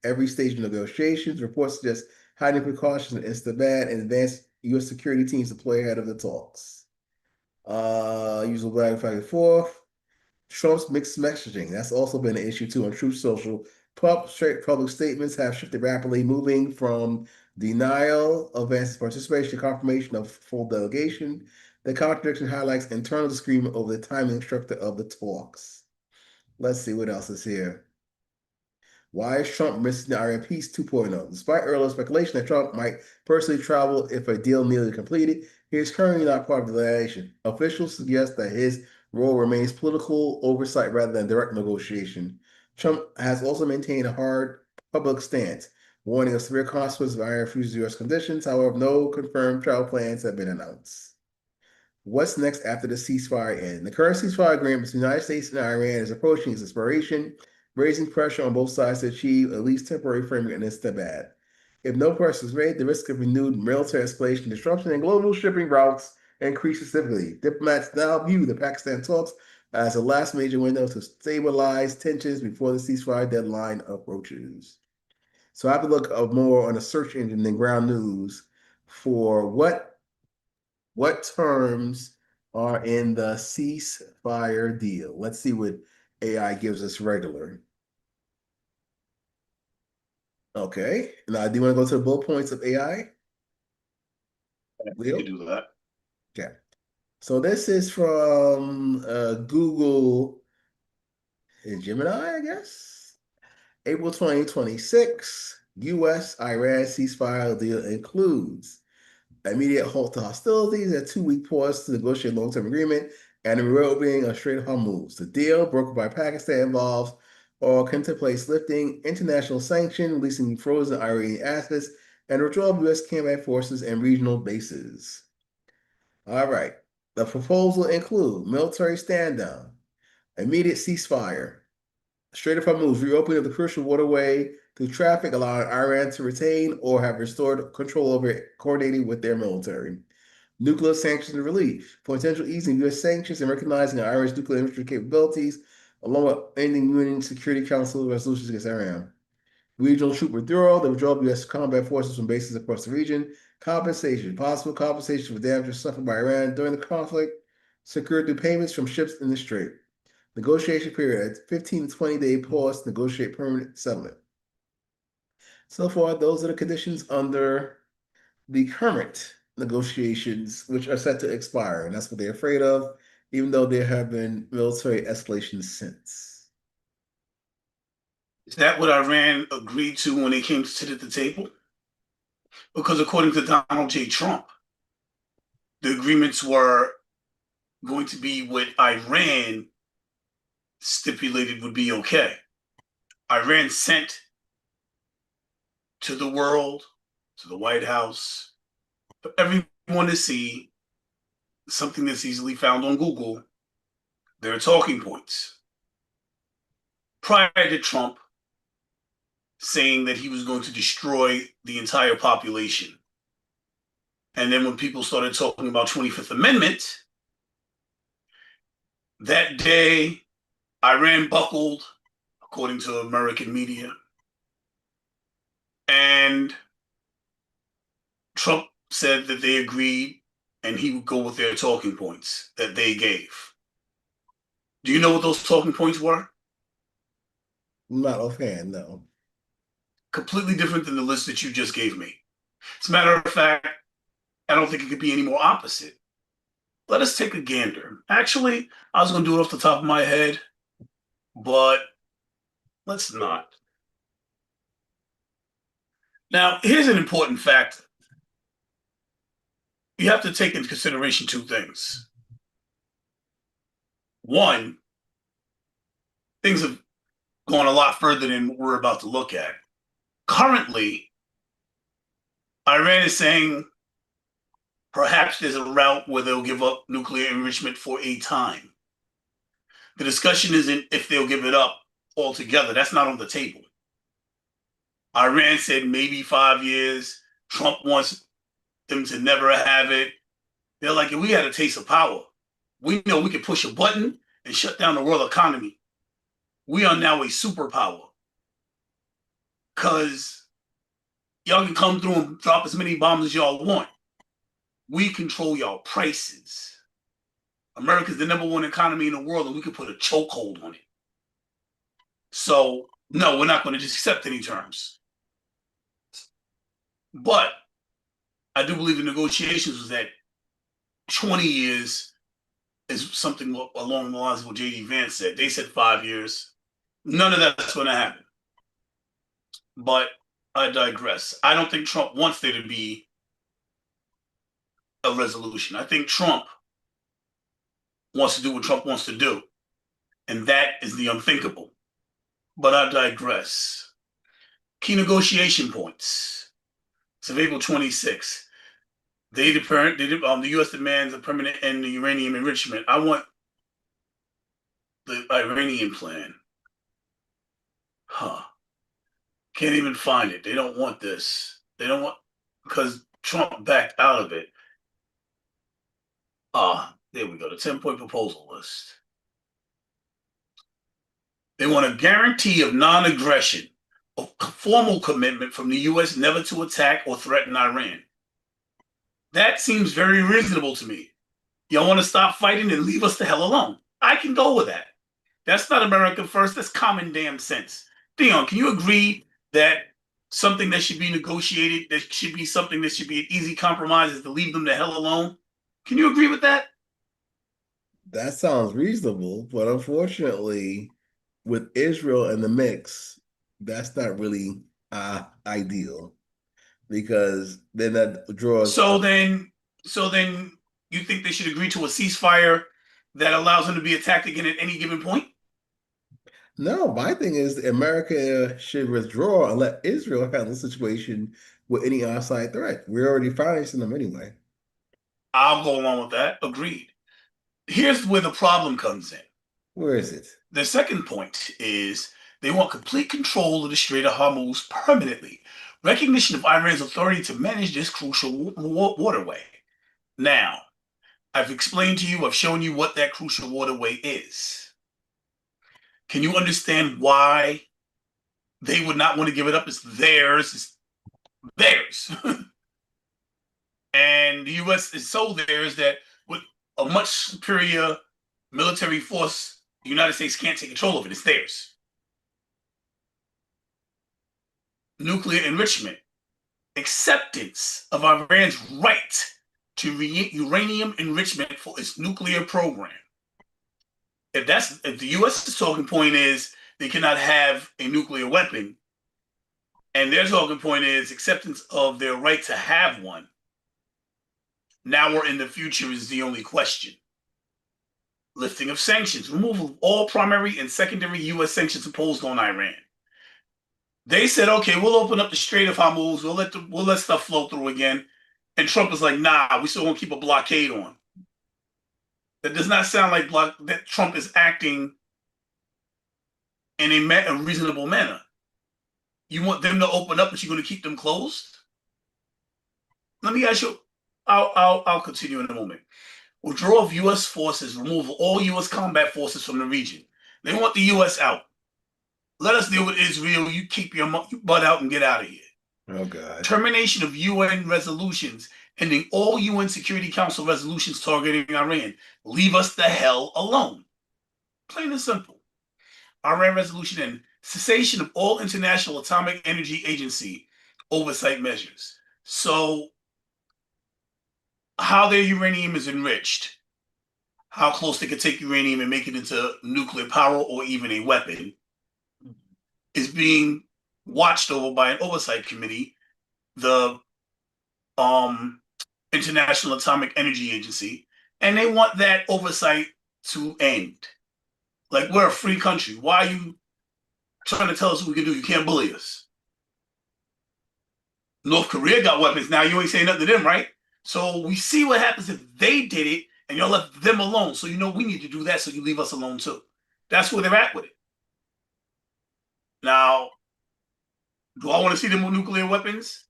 every stage of negotiations. Reports suggest hiding precautions in Islamabad and advanced U.S. security teams deploy ahead of the talks. Usual back and forth. Trump's mixed messaging. That's also been an issue too on Truth Social. Straight public statements have shifted rapidly, moving from denial of Vance's participation to confirmation of full delegation. The contradiction highlights internal disagreement over the timing structure of the talks. Let's see what else is here. Why is Trump missing the Iran Peace 2.0? Despite earlier speculation that Trump might personally travel if a deal nearly completed, he is currently not part of the delegation. Officials suggest that his role remains political oversight rather than direct negotiation. Trump has also maintained a hard public stance, warning of severe consequences if Iran refuses U.S. conditions. However, no confirmed travel plans have been announced. What's next after the ceasefire end? The current ceasefire agreement between the United States and Iran is approaching its expiration, raising pressure on both sides to achieve at least temporary framework in Islamabad. If no progress is made, the risk of renewed military escalation, disruption, and global shipping routes increases significantly. Diplomats now view the Pakistan talks as the last major window to stabilize tensions before the ceasefire deadline approaches. So I have to look up more on a search engine than ground news for what terms are in the ceasefire deal? Let's see what AI gives us regular. Okay. Now, do you want to go to the bullet points of AI, You Leo? could do that. Okay. So this is from Google Gemini, I guess. April 2026, U.S. Iran ceasefire deal includes immediate halt to hostilities, a 2-week pause to negotiate a long-term agreement, and a reopening of Strait of Hormuz. The deal, brokered by Pakistan, involves or contemplates lifting international sanctions, releasing frozen Iranian assets, and withdrawal of U.S. combat forces and regional bases. All right. The proposal include military stand down, immediate ceasefire, Strait of Hormuz, reopening of the crucial waterway to traffic, allowing Iran to retain or have restored control over it, coordinating with their military. Nuclear sanctions and relief, potential easing of U.S. sanctions and recognizing Iran's nuclear industry capabilities, along with ending UN Security Council resolutions against Iran. Regional troop withdrawal, the withdrawal of U.S. combat forces from bases across the region. Compensation, possible compensation for damages suffered by Iran during the conflict, secured through payments from ships in the Strait. Negotiation period, 15 to 20-day pause to negotiate permanent settlement. So far, those are the conditions under the current negotiations, which are set to expire. And that's what they're afraid of, even though there have been military escalations since. Is that what Iran agreed to when they came to sit at the table? Because according to Donald J. Trump, the agreements were going to be what Iran stipulated would be okay. Iran sent to the world, to the White House, for everyone to see, something that's easily found on Google, their talking points. Prior to Trump saying that he was going to destroy the entire population. And then when people started talking about 25th Amendment, that day, Iran buckled, according to American media. And Trump said that they agreed and he would go with their talking points that they gave. Do you know what those talking points were? Not offhand, no. Completely different than the list that you just gave me. As a matter of fact, I don't think it could be any more opposite. Let us take a gander. Actually, I was going to do it off the top of my head, but let's not. Now, here's an important factor. You have to take into consideration two things. One, things have gone a lot further than what we're about to look at. Currently, Iran is saying perhaps there's a route where they'll give up nuclear enrichment for a time. The discussion isn't if they'll give it up altogether. That's not on the table. Iran said maybe 5 years. Trump wants them to never have it. They're like, if we had a taste of power, we know we could push a button and shut down the world economy. We are now a superpower. Because y'all can come through and drop as many bombs as y'all want. We control y'all prices. America's the #1 economy in the world, and we could put a chokehold on it. So, no, we're not going to just accept any terms. But I do believe the negotiations was that 20 years is something along the lines of what J.D. Vance said. They said 5 years. None of that's going to happen. But I digress. I don't think Trump wants there to be a resolution. I think Trump wants to do what Trump wants to do. And that is the unthinkable. But I digress. Key negotiation points. It's of April 26. The U.S. demands a permanent end to uranium enrichment. I want the Iranian plan. Can't even find it. They don't want this. They don't want, because Trump backed out of it. There we go. The 10-point proposal list. They want a guarantee of non-aggression, a formal commitment from the U.S. never to attack or threaten Iran. That seems very reasonable to me. Y'all want to stop fighting and leave us the hell alone. I can go with that. That's not America first. That's common damn sense. Dion, can you agree that something that should be negotiated, that should be something that should be an easy compromise, is to leave them the hell alone? Can you agree with that? That sounds reasonable, but unfortunately, with Israel in the mix, that's not really ideal, because then that draws. So then you think they should agree to a ceasefire that allows them to be attacked again at any given point? No, my thing is America should withdraw and let Israel handle the situation with any outside threat. We're already financing them anyway. I'll go along with that. Agreed. Here's where the problem comes in. Where is it? The second point is they want complete control of the Strait of Hormuz permanently. Recognition of Iran's authority to manage this crucial waterway. Now, I've explained to you, I've shown you what that crucial waterway is. Can you understand why they would not want to give it up? It's theirs. It's theirs. And the U.S. is so theirs that with a much superior military force, the United States can't take control of it. It's theirs. Nuclear enrichment. Acceptance of Iran's right to uranium enrichment for its nuclear program. If the U.S.'s talking point is they cannot have a nuclear weapon, and their talking point is acceptance of their right to have one, now or in the future is the only question. Lifting of sanctions, removal of all primary and secondary U.S. sanctions imposed on Iran. They said, okay, we'll open up the Strait of Hormuz, we'll let stuff flow through again. And Trump is like, nah, we still want to keep a blockade on. That does not sound like that Trump is acting in a reasonable manner. You want them to open up, but you're going to keep them closed? Let me ask you, I'll continue in a moment. Withdrawal of U.S. forces, remove all U.S. combat forces from the region. They want the U.S. out. Let us deal with Israel. You keep your butt out and get out of here. Oh, God. Termination of UN resolutions, ending all UN Security Council resolutions targeting Iran. Leave us the hell alone. Plain and simple. Iran resolution and cessation of all International Atomic Energy Agency oversight measures. So, how their uranium is enriched, how close they could take uranium and make it into nuclear power or even a weapon, is being watched over by an oversight committee, the International Atomic Energy Agency, and they want that oversight to end. Like, we're a free country. Why are you trying to tell us what we can do? You can't bully us. North Korea got weapons now. You ain't saying nothing to them, right? So we see what happens if they did it and y'all left them alone. So you know we need to do that, so you leave us alone too. That's where they're at with it. Now, do I want to see them with nuclear weapons?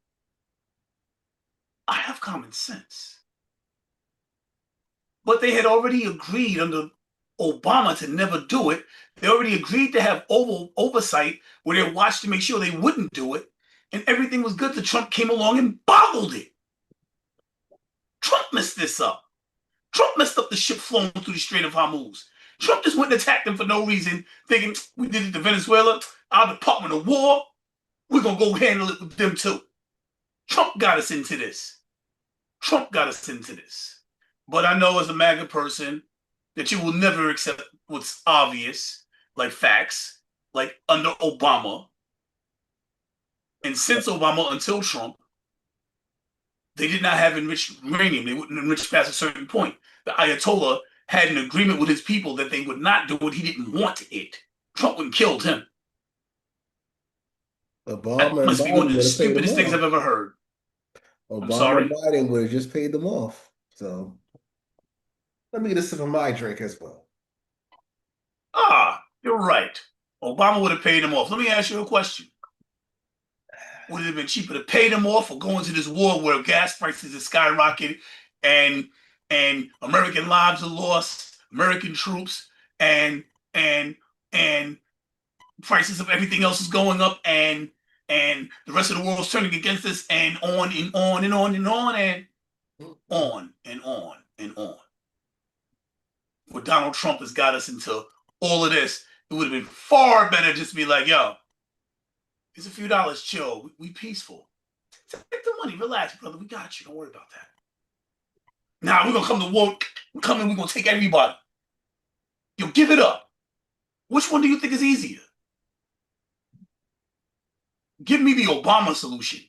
I have common sense. But they had already agreed under Obama to never do it. They already agreed to have oversight where they watched to make sure they wouldn't do it. And everything was good till Trump came along and boggled it. Trump messed this up. Trump messed up the ship flowing through the Strait of Hormuz. Trump just went and attacked them for no reason, thinking we did it to Venezuela, our Department of War, we're going to go handle it with them too. Trump got us into this. Trump got us into this. But I know as a MAGA person that you will never accept what's obvious, like facts, like under Obama. And since Obama until Trump, they did not have enriched uranium. They wouldn't enrich past a certain point. The Ayatollah had an agreement with his people that they would not do it. He didn't want it. Trump wouldn't killed him. Obama That must be one of the would have paid them stupidest things off. I've ever heard. I'm Obama sorry? and Biden would have just paid them off. So let me get a sip of my drink as well. You're right. Obama would have paid them off. Let me ask you a question. Would it have been cheaper to pay them off or go into this war where gas prices are skyrocketing and American lives are lost, American troops, and prices of everything else is going up, and the rest of the world's turning against us, and on and on and on and on and on and on and on. Where Donald Trump has got us into all of this, it would have been far better just to be like, yo, it's a few dollars, chill. We peaceful. Take the money, relax, brother. We got you. Don't worry about that. Now we're gonna come to war. We're coming. We're gonna take everybody. Yo, give it up. Which one do you think is easier? Give me the Obama solution.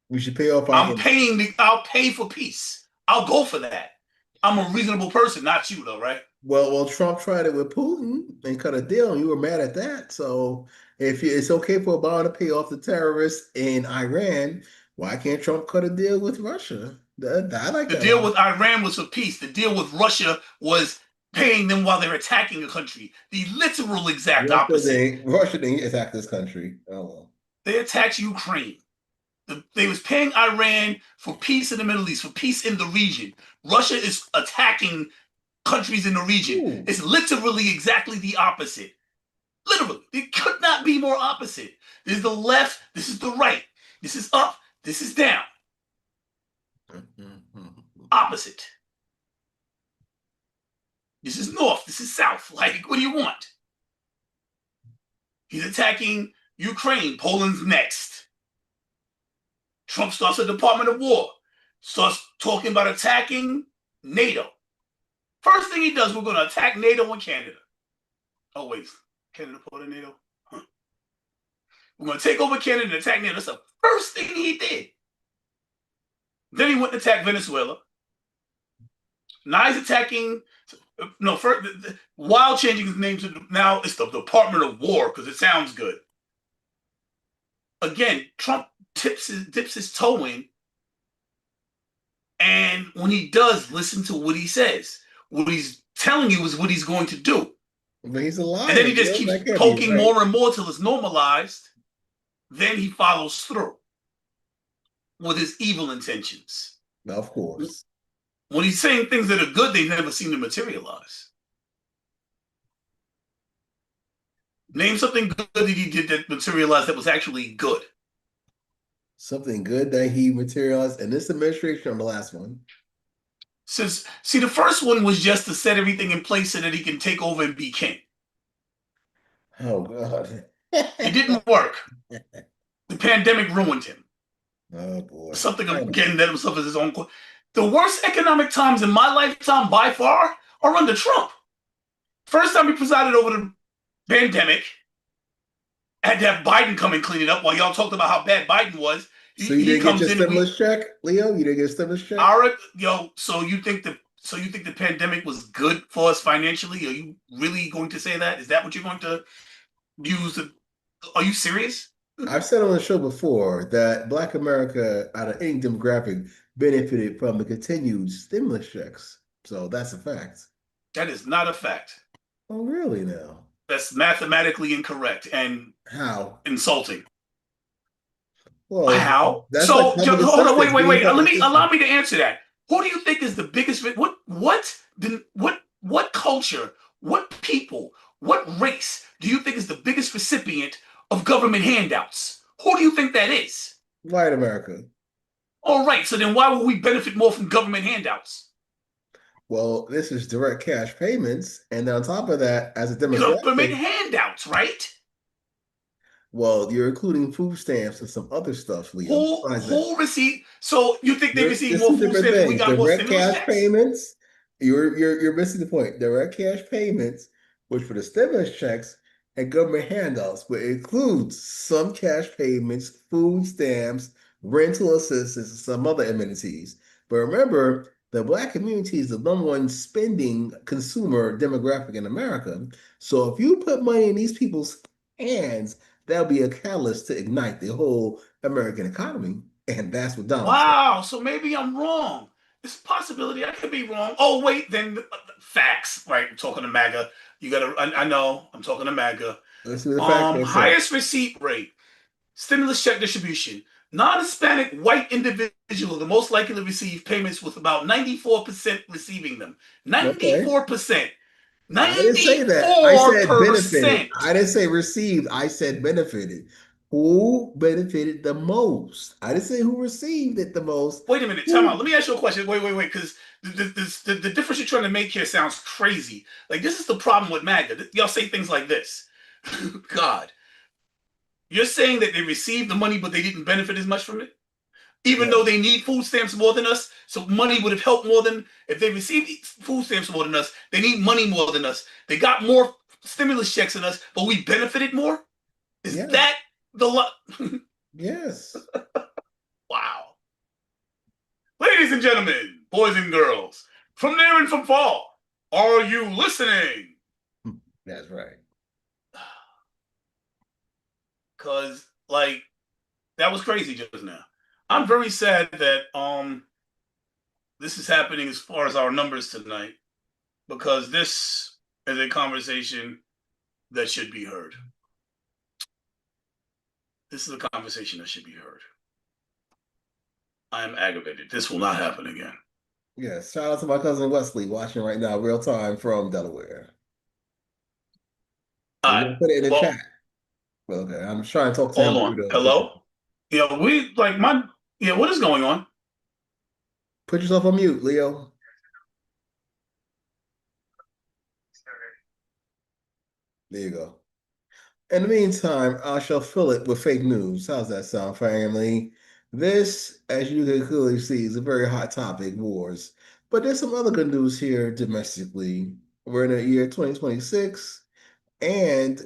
We should pay off. I'll pay for peace. I'll go for that. I'm a reasonable person, not you, though, right? Well, Trump tried it with Putin and cut a deal, and you were mad at that. So If it's okay for Obama to pay off the terrorists in Iran, why can't Trump cut a deal with Russia? I like The that deal line. with Iran was for peace. The deal with Russia was paying them while they're attacking a country. The literal exact opposite. Russia didn't attack this country. Oh well. They attacked Ukraine. They was paying Iran for peace in the Middle East, for peace in the region. Russia is attacking countries in the region. Ooh. It's literally exactly the opposite. Literally. It could not be more opposite. This is the left, this is the right. This is up, this is down. Opposite. This is north, this is south. Like, what do you want? He's attacking Ukraine. Poland's next. Trump starts a Department of War, starts talking about attacking NATO. First thing he does, we're going to attack NATO and Canada. Oh, wait. Canada part of NATO? Huh. We're going to take over Canada and attack NATO. That's the first thing he did. Then he went to attack Venezuela. Now he's attacking... No, first, while changing his name to... Now it's the Department of War because it sounds good. Again, Trump dips his toe in, and when he does, listen to what he says. What he's telling you is what he's going to do. But he's a liar. And then he just keeps poking more and more till it's normalized. Then he follows through with his evil intentions. Of course. When he's saying things that are good, they never seem to materialize. Name something good that he did that materialized that was actually good. Something good that he materialized in this administration or the last one? See, the first one was just to set everything in place so that he can take over and be king. Oh, God. It didn't work. The pandemic ruined him. Oh, boy. Something of getting that himself as his own. The worst economic times in my lifetime by far are under Trump. First time he presided over the pandemic, had to have Biden come and clean it up while y'all talked about how bad Biden was. So you didn't get your stimulus check, Leo? You didn't get a stimulus check? All right, yo. So you think the pandemic was good for us financially? Are you really going to say that? Is that what you're going to use? Are you serious? I've said on the show before that Black America, out of any demographic, benefited from the continued stimulus checks. So that's a fact. That is not a fact. Oh, really now? That's mathematically incorrect and how insulting. Well, how? That's so like hold on, wait. Allow me to answer that. Who do you think is the biggest? What culture? What people? What race do you think is the biggest recipient of government handouts? Who do you think that is? White America. All right. So then, why would we benefit more from government handouts? Well, this is direct cash payments, and on top of that, as a demographic, government handouts, right? Well, you're including food stamps and some other stuff, Leo. Who received? So you think they received more food stamps and we got more stimulus cash checks? Payments. You're missing the point. Direct cash payments, which for the stimulus checks and government handouts, but it includes some cash payments, food stamps, rental assistance, and some other amenities. But remember, the Black community is the #1 spending consumer demographic in America. So if you put money in these people's hands, that'll be a catalyst to ignite the whole American economy. And that's what Donald said. Wow, so maybe I'm wrong. It's a possibility. I could be wrong. Oh, wait, then facts, right? I'm talking to MAGA. You gotta, I know, I'm talking to MAGA. Let's see the facts. Highest receipt rate, stimulus check distribution. Non-Hispanic white individuals are most likely to receive payments with about 94% receiving them. 94%. 94%. I didn't say that. I said benefited. I didn't say received. I said benefited. Who benefited the most? I didn't say who received it the most. Wait a minute. Time out. Let me ask you a question. Wait. Because the difference you're trying to make here sounds crazy. Like, this is the problem with MAGA. Y'all say things like this. God. You're saying that they received the money, but they didn't benefit as much from it? Even though they need food stamps more than us, so money would have helped more than, if they received food stamps more than us, they need money more than us. They got more stimulus checks than us, but we benefited more? Is that the Yes. Wow. Ladies and gentlemen, boys and girls, from near and from far, are you listening? That's right. because like that was crazy just now. I'm very sad that this is happening as far as our numbers tonight, because this is a conversation that should be heard. This is a conversation that should be heard. I am aggravated. This will not happen again. Yes, shout out to my cousin Wesley watching right now, real time from Delaware. All We're right. gonna put it in the chat. Well, Okay, I'm just trying to talk to hold him on. through the Hello? Yeah, we like my yeah, what is going on? Put yourself on mute, Leo. There you go. In the meantime, I shall fill it with fake news. How's that sound, family? This, as you can clearly see, is a very hot topic, wars. But there's some other good news here domestically. We're in the year 2026, and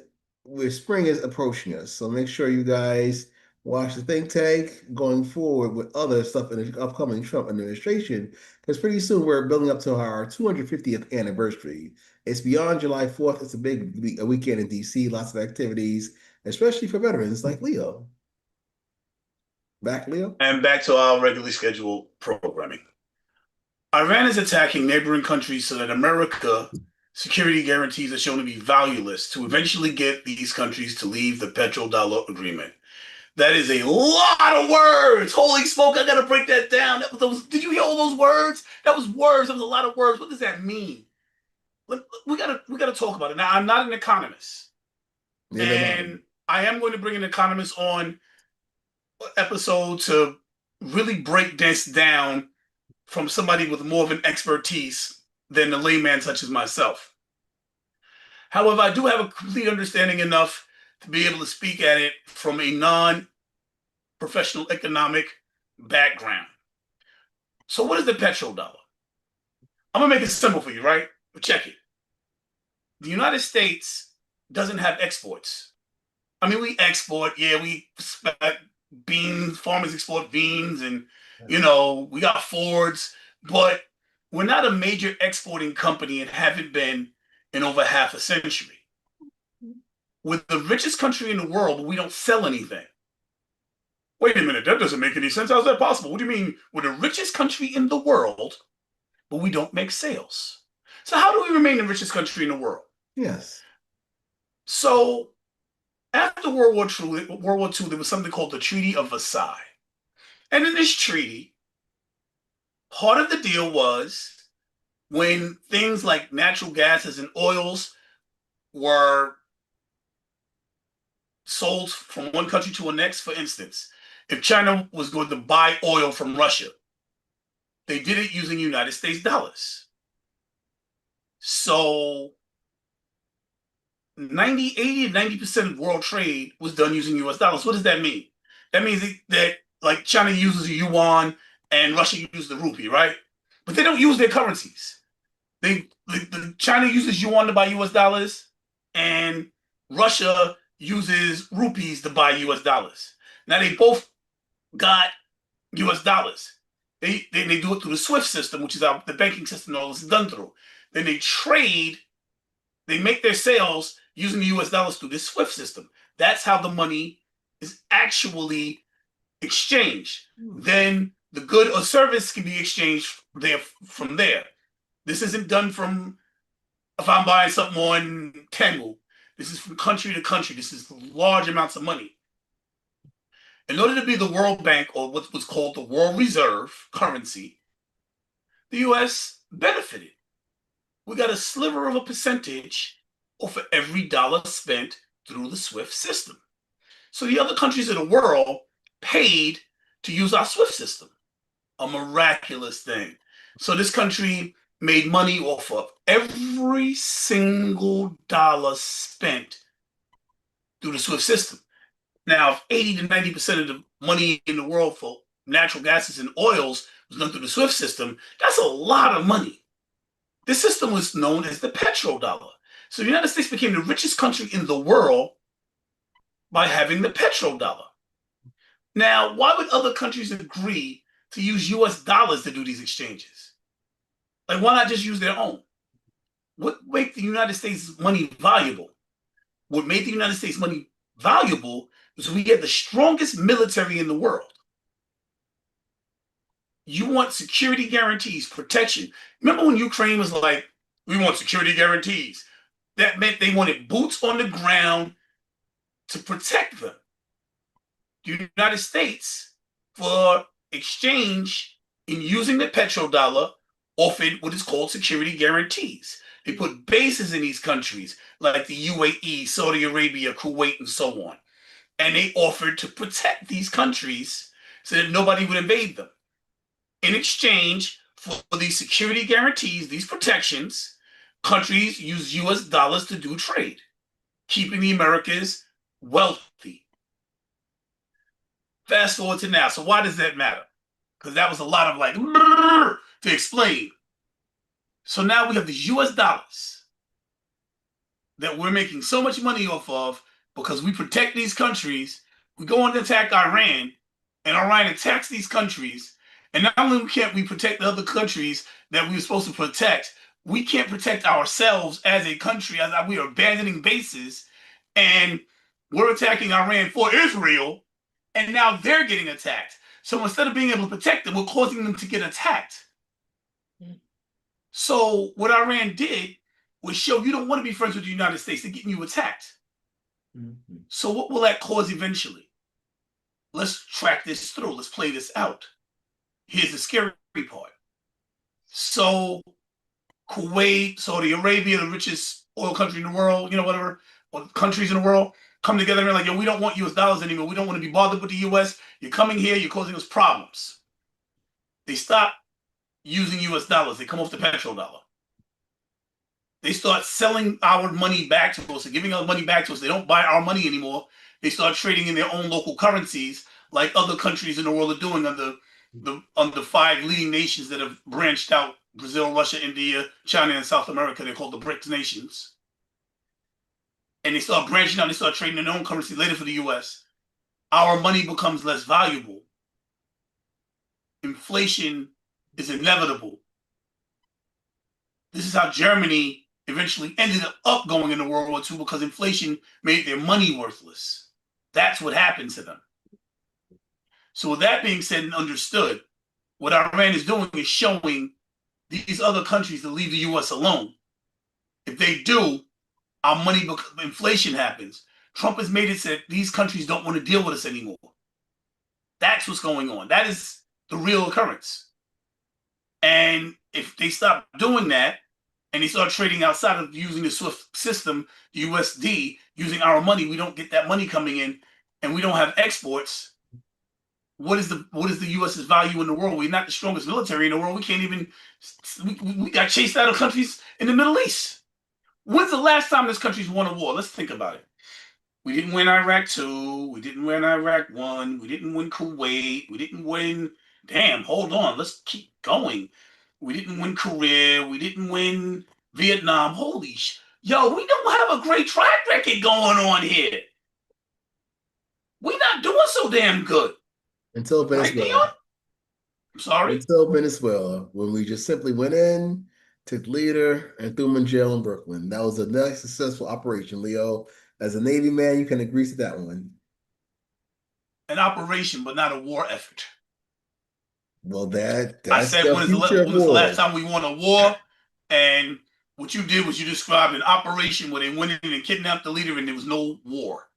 spring is approaching us. So make sure you guys watch the think tank going forward with other stuff in the upcoming Trump administration, because pretty soon we're building up to our 250th anniversary. It's beyond July 4th. It's a big weekend in DC, lots of activities, especially for veterans like Leo. Back, Leo? And back to our regularly scheduled programming. Iran is attacking neighboring countries so that America security guarantees are shown to be valueless to eventually get these countries to leave the petrodollar agreement. That is a lot of words. Holy smoke, I gotta break that down. Did you hear all those words? That was words. That was a lot of words. What does that mean? We gotta talk about it. Now, I'm not an economist. Neither am I. And I am going to bring an economist on episode to really break this down from somebody with more of an expertise than a layman such as myself. However, I do have a complete understanding enough to be able to speak at it from a non-professional economic background. So what is the petrodollar? I'm gonna make it simple for you, right? Check it. The United States doesn't have exports. I mean, we export, yeah, we beans, farmers export beans, and we got Fords, but we're not a major exporting company and haven't been in over half a century. We're the richest country in the world, but we don't sell anything. Wait a minute, that doesn't make any sense. How's that possible? What do you mean we're the richest country in the world, but we don't make sales? So how do we remain the richest country in the world? Yes. So after World War II, there was something called the Treaty of Versailles. And in this treaty, part of the deal was when things like natural gases and oils were sold from one country to the next, for instance, if China was going to buy oil from Russia, they did it using United States dollars. So 80 to 90% of world trade was done using US dollars. What does that mean? That means that like China uses the yuan and Russia uses the rupee, right? But they don't use their currencies. China uses yuan to buy US dollars, and Russia uses rupees to buy US dollars. Now they both got US dollars. They do it through the SWIFT system, which is the banking system all this is done through. Then they trade, they make their sales using the US dollars through this SWIFT system. That's how the money is actually exchanged. Then the good or service can be exchanged from there. This isn't done from if I'm buying something on Temu. This is from country to country. This is large amounts of money. In order to be the World Bank, or what was called the World Reserve currency, the US benefited. We got a sliver of a percentage for every dollar spent through the SWIFT system. So the other countries of the world paid to use our SWIFT system. A miraculous thing. So this country made money off of every single dollar spent through the SWIFT system. Now, if 80 to 90% of the money in the world for natural gases and oils was done through the SWIFT system, that's a lot of money. This system was known as the petrodollar. So the United States became the richest country in the world by having the petrodollar. Now, why would other countries agree to use US dollars to do these exchanges? Like, why not just use their own? What made the United States money valuable? What made the United States money valuable So we get the strongest military in the world. You want security guarantees, protection. Remember when Ukraine was like, we want security guarantees? That meant they wanted boots on the ground to protect them. The United States, for exchange in using the petrodollar, offered what is called security guarantees. They put bases in these countries like the UAE, Saudi Arabia, Kuwait, and so on. And they offered to protect these countries so that nobody would invade them. In exchange for these security guarantees, these protections, countries use US dollars to do trade, keeping the Americas wealthy. Fast forward to now. So why does that matter? Because that was a lot of like to explain. So now we have the US dollars that we're making so much money off of because we protect these countries. We go and attack Iran, and Iran attacks these countries. And not only can't we protect the other countries that we were supposed to protect, we can't protect ourselves as a country, as we are abandoning bases, and we're attacking Iran for Israel, and now they're getting attacked. So instead of being able to protect them, we're causing them to get attacked. So what Iran did was show you don't want to be friends with the United States. They're getting you attacked. So what will that cause eventually? Let's track this through. Let's play this out. Here's the scary part. So Kuwait, Saudi Arabia, the richest oil country in the world, whatever, or countries in the world, come together and be like, yo, we don't want US dollars anymore. We don't want to be bothered with the US. You're coming here, you're causing us problems. They stop using US dollars. They come off the petrodollar. They start selling our money back to us and giving our money back to us. They don't buy our money anymore. They start trading in their own local currencies, like other countries in the world are doing under the 5 leading nations that have branched out: Brazil, Russia, India, China, and South America. They're called the BRICS nations. And they start branching out. They start trading in their own currency later for the US. Our money becomes less valuable. Inflation is inevitable. This is how Germany eventually ended up going into World War II, because inflation made their money worthless. That's what happened to them. So with that being said and understood, what Iran is doing is showing these other countries to leave the US alone. If they do, our money, inflation happens. Trump has made it so that these countries don't want to deal with us anymore. That's what's going on. That is the real occurrence. And if they stop doing that, and they start trading outside of using the SWIFT system, the USD, using our money, we don't get that money coming in, and we don't have exports. What is the US's value in the world? We're not the strongest military in the world. We can't even. We got chased out of countries in the Middle East. When's the last time this country's won a war? Let's think about it. We didn't win Iraq 2. We didn't win Iraq 1. We didn't win Kuwait. We didn't win. Damn, hold on. Let's keep going. We didn't win Korea. We didn't win Vietnam. Holy yo, we don't have a great track record going on here. We're not doing so damn good. Until Venezuela. Right, I'm sorry? Until Venezuela, when we just simply went in, took the leader, and threw him in jail in Brooklyn. That was a nice, successful operation, Leo. As a Navy man, you can agree to that one. An operation, but not a war effort. Well, that's I said, the when future was the last war. time we won a war? And what you did was you described an operation where they went in and kidnapped the leader and there was no war.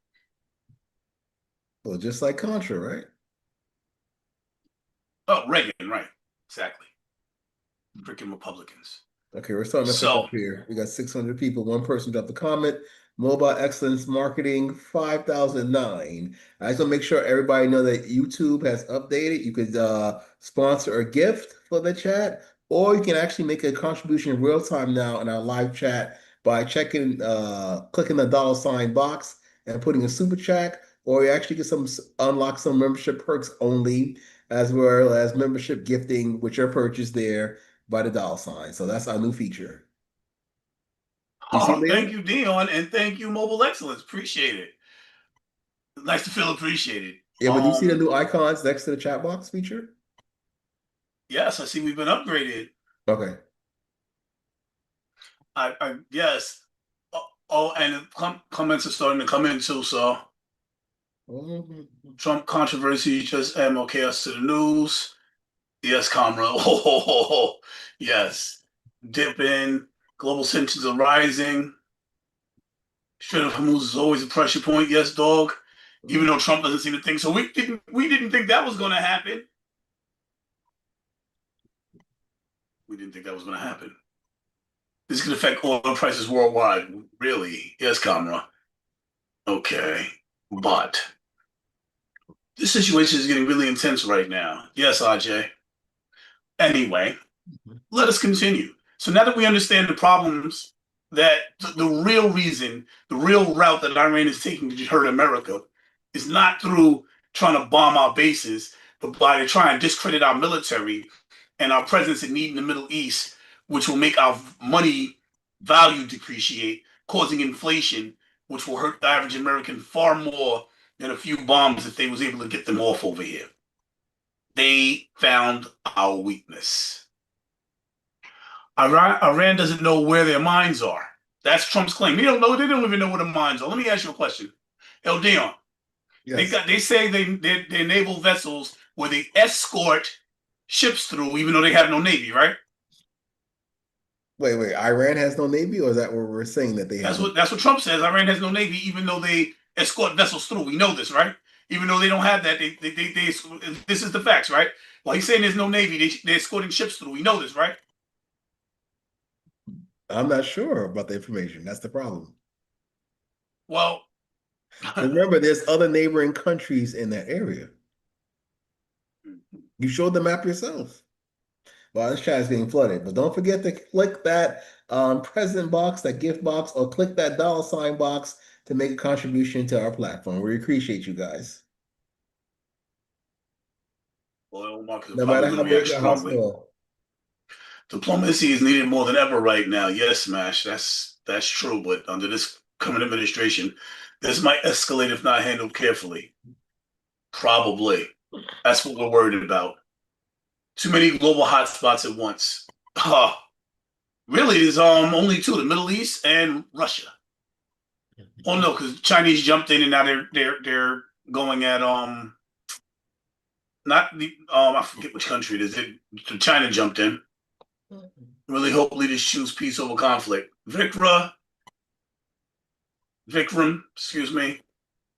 Well, just like Contra, right? Oh, Reagan, right. Exactly. Freaking Republicans. Okay, we're starting to pick up here. We got 600 people. One person dropped a comment. Mobile Excellence Marketing 5009. I just want to make sure everybody know that YouTube has updated. You could sponsor a gift for the chat, or you can actually make a contribution in real time now in our live chat by clicking the $sign box and putting a super chat, or you actually get unlock some membership perks only, as well as membership gifting with your purchase there by the $sign. So that's our new feature. Thank you, Dion, and thank you, Mobile Excellence. Appreciate it. Nice to feel appreciated. Yeah, but do you see the new icons next to the chat box feature? Yes, I see we've been upgraded. Okay. Yes. Oh, and comments are starting to come in too, so. Trump controversy just add more chaos to the news. Yes, comrade. Oh, yes. Dip in. Global tensions are rising. Strait of Hormuz is always a pressure point. Yes, dog. Even though Trump doesn't seem to think so. We didn't think that was going to happen. We didn't think that was going to happen. This could affect oil prices worldwide. Really? Yes, comrade. Okay. But this situation is getting really intense right now. Yes, RJ. Anyway, let us continue. So now that we understand the problems, that the real reason, the real route that Iran is taking to hurt America is not through trying to bomb our bases, but by trying to discredit our military and our presence in need in the Middle East, which will make our money value depreciate, causing inflation, which will hurt the average American far more than a few bombs if they was able to get them off over here. They found our weakness. Iran doesn't know where their mines are. That's Trump's claim. They don't know. They don't even know where the mines are. Let me ask you a question. El Dion, Yes. they say they naval vessels where they escort ships through, even though they have no navy, right? Wait. Iran has no navy, or is that what we're saying that they have? That's what Trump says. Iran has no navy, even though they escort vessels through. We know this, right? Even though they don't have that, they this is the facts, right? Well, he's saying there's no navy. They're escorting ships through. We know this, right? I'm not sure about the information. That's the problem. Well, Remember, there's other neighboring countries in that area. You showed the map yourself. Well, this chat is being flooded, but don't forget to click that present box, that gift box, or click that $ box to make a contribution to our platform. We appreciate you guys. oil markets are No probably matter going how to react big or how strongly. small. Diplomacy is needed more than ever right now. Yes, Smash, that's true. But under this current administration, this might escalate if not handled carefully. Probably. That's what we're worried about. Too many global hotspots at once. Really, there's only two: the Middle East and Russia. Oh no, because Chinese jumped in and now they're going at not the I forget which country it is. China jumped in. Really hope leaders choose peace over conflict. Vikram, excuse me,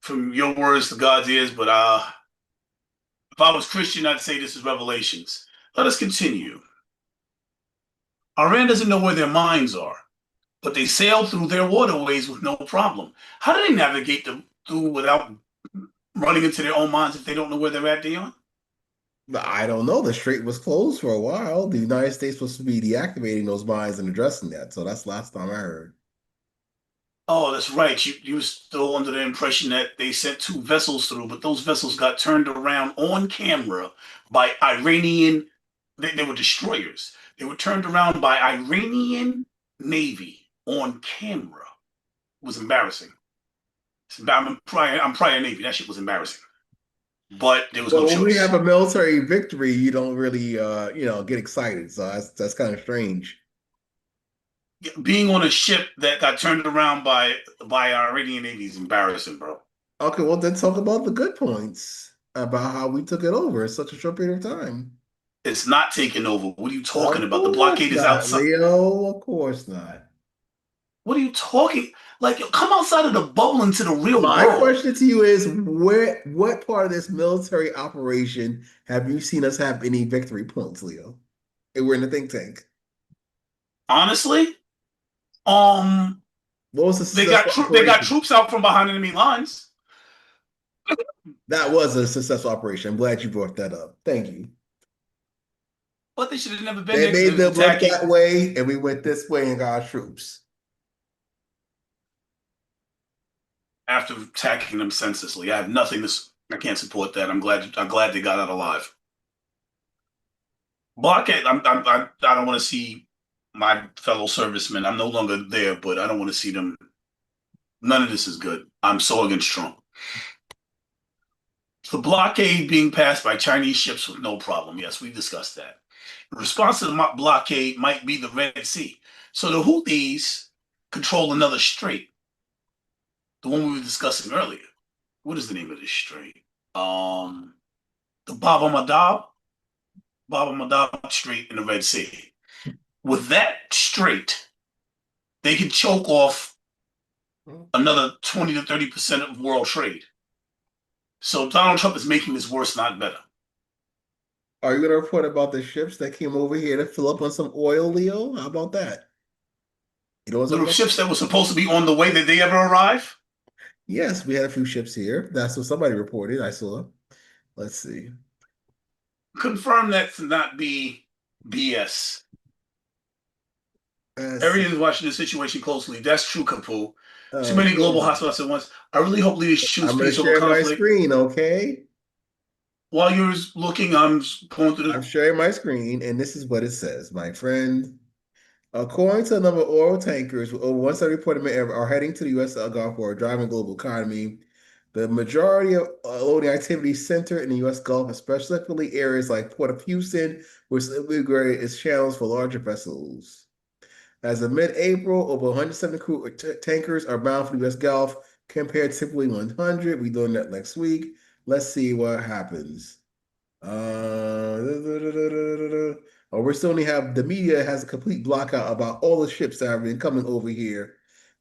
from your words to God's ears, but if I was Christian, I'd say this is Revelations. Let us continue. Iran doesn't know where their mines are, but they sail through their waterways with no problem. How do they navigate through without running into their own mines if they don't know where they're at, Dion? I don't know. The strait was closed for a while. The United States was supposed to be deactivating those mines and addressing that. So that's the last time I heard. Oh, that's right. You were still under the impression that they sent two vessels through, but those vessels got turned around on camera by Iranian. They were destroyers. They were turned around by Iranian Navy on camera. It was embarrassing. I'm prior Navy. That shit was embarrassing. But there was But no when we have choice. a military victory, you don't really get excited. So that's kind of strange. Being on a ship that got turned around by Iranian Navy is embarrassing, bro. Okay, well then talk about the good points about how we took it over in such a short period of time. It's not taking over. What are you talking Of about? The course blockade is not, outside. Leo. Of course not. What are you talking? Like, come outside of the bubble into the real My world. question to you is what part of this military operation have you seen us have any victory points, Leo? And we're in the think tank. Honestly, What was the they got successful they got operation? troops out from behind enemy lines, That was a successful operation. I'm glad you brought that up. Thank you. but they should have never been They there because they made was them look attacking that way, and we went this way and got our troops. after attacking them senselessly. I have nothing to. I can't support that. I'm glad they got out alive. Blockade. I don't want to see my fellow servicemen. I'm no longer there, but I don't want to see them. None of this is good. I'm so against Trump. The blockade being passed by Chinese ships with no problem. Yes, we discussed that. The response to the blockade might be the Red Sea. So the Houthis control another strait, the one we were discussing earlier. what is the name of this strait? The Bab-el-Mandab Strait in the Red Sea. With that strait, they can choke off another 20 to 30% of world trade. So Donald Trump is making this worse, not better. Are you going to report about the ships that came over here to fill up on some oil, Leo? How about that? You know what I'm Little talking about? ships that were supposed to be on the way, did they ever arrive? Yes, we had a few ships here. That's what somebody reported. I saw. Let's see. Confirm that to not be BS. Let's see. Everyone's watching the situation closely. That's true, Kapu. Too many global Okay. hotspots at once. I really hope leaders choose I'm going to peace over share my conflict. screen, okay? While you're looking, I'm going through I'm the. sharing my screen, and this is what it says, my friend. According to a number of oil tankers, over 170 reported are heading to the U.S. Gulf for a driving global economy. The majority of loading activity centered in the U.S. Gulf, especially areas like Port of Houston, which is channels for larger vessels. As of mid-April, over 170 crude tankers are bound for the U.S. Gulf, compared to typically 100. We're doing that next week. Let's see what happens. We still only have the media has a complete blockout about all the ships that have been coming over here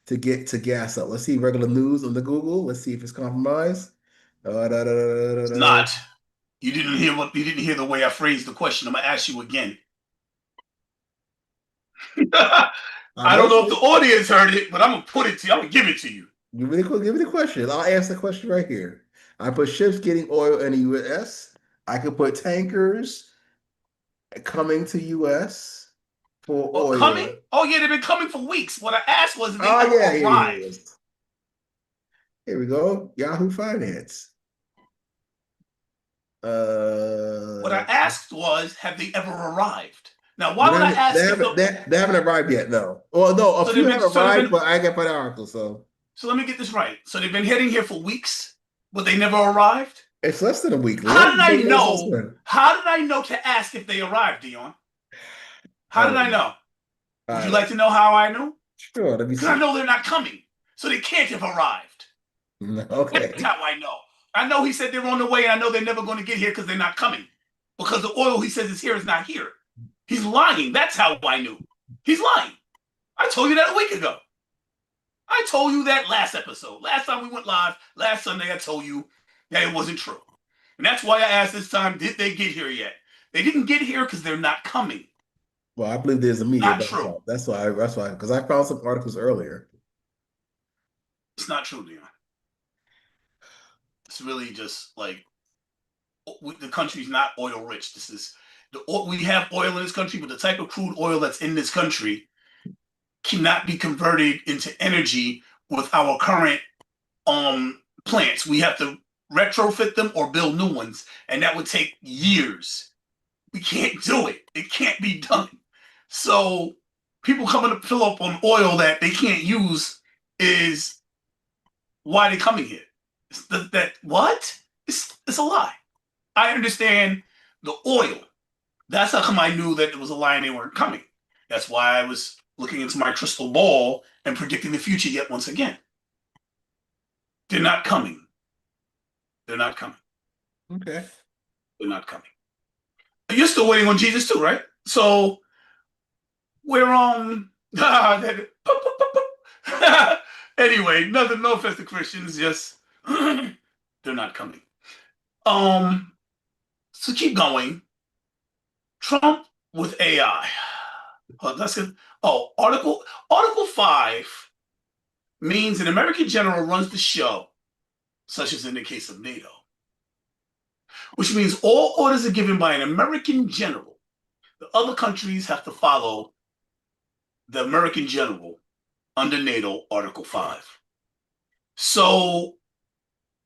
to get to gas up. Let's see regular news on the Google. Let's see if it's compromised. It's not. You didn't hear the way I phrased the question. I'm gonna ask you again. I I don't heard know if the you. audience heard it, but I'm gonna put it to you. I'm gonna give it to you. Give me the question. I'll answer the question right here. I put ships getting oil in the U.S. I could put tankers coming to U.S. for Well, coming? oil. Oh yeah, they've been coming for weeks. What I asked was if they Oh ever yeah, here it arrive. is. Here we go. Yahoo Finance. What I Uh, asked was, have they ever arrived? Now, they why would I haven't, they ask if haven't, the they haven't arrived yet. No. Well, no, a so few they've been have so they've arrived, been but I got by the article, so so let me get this right. So they've been heading here for weeks, but they never arrived? it's less than a week, How Leo. did It's I been less than know? one. How did I know to ask if they arrived, Dion? I How did don't I know. know? Would I you don't like know. to know how I knew? Sure, let me Because I see. know they're not coming. So they can't have arrived. That's Okay. how I know. I know he said they're on the way, and I know they're never going to get here because they're not coming. Because the oil he says is here is not here. He's lying. That's how I knew. He's lying. I told you that a week ago. I told you that last episode. Last time we went live, last Sunday, I told you that it wasn't true. And that's why I asked this time, did they get here yet? They didn't get here because they're not coming. Well, I believe there's a media Not backup. true. That's why, because I found some articles earlier. It's not true, Leon. It's really just like the country's not oil rich. We have oil in this country, but the type of crude oil that's in this country cannot be converted into energy with our current plants. We have to retrofit them or build new ones, and that would take years. We can't do it. It can't be done. So people coming to fill up on oil that they can't use is why they're coming here. That what? It's a lie. I understand the oil. That's how come I knew that it was a lie and they weren't coming. That's why I was looking into my crystal ball and predicting the future yet once again. They're not coming. They're not coming. Okay. They're not coming. You're still waiting on Jesus too, right? So we're on. Anyway, nothing. No offense to Christians. Just they're not coming. Um. So keep going. Trump with AI. Oh, that's good. Oh, Article 5 means an American general runs the show, such as in the case of NATO, which means all orders are given by an American general. The other countries have to follow the American general under NATO Article 5. So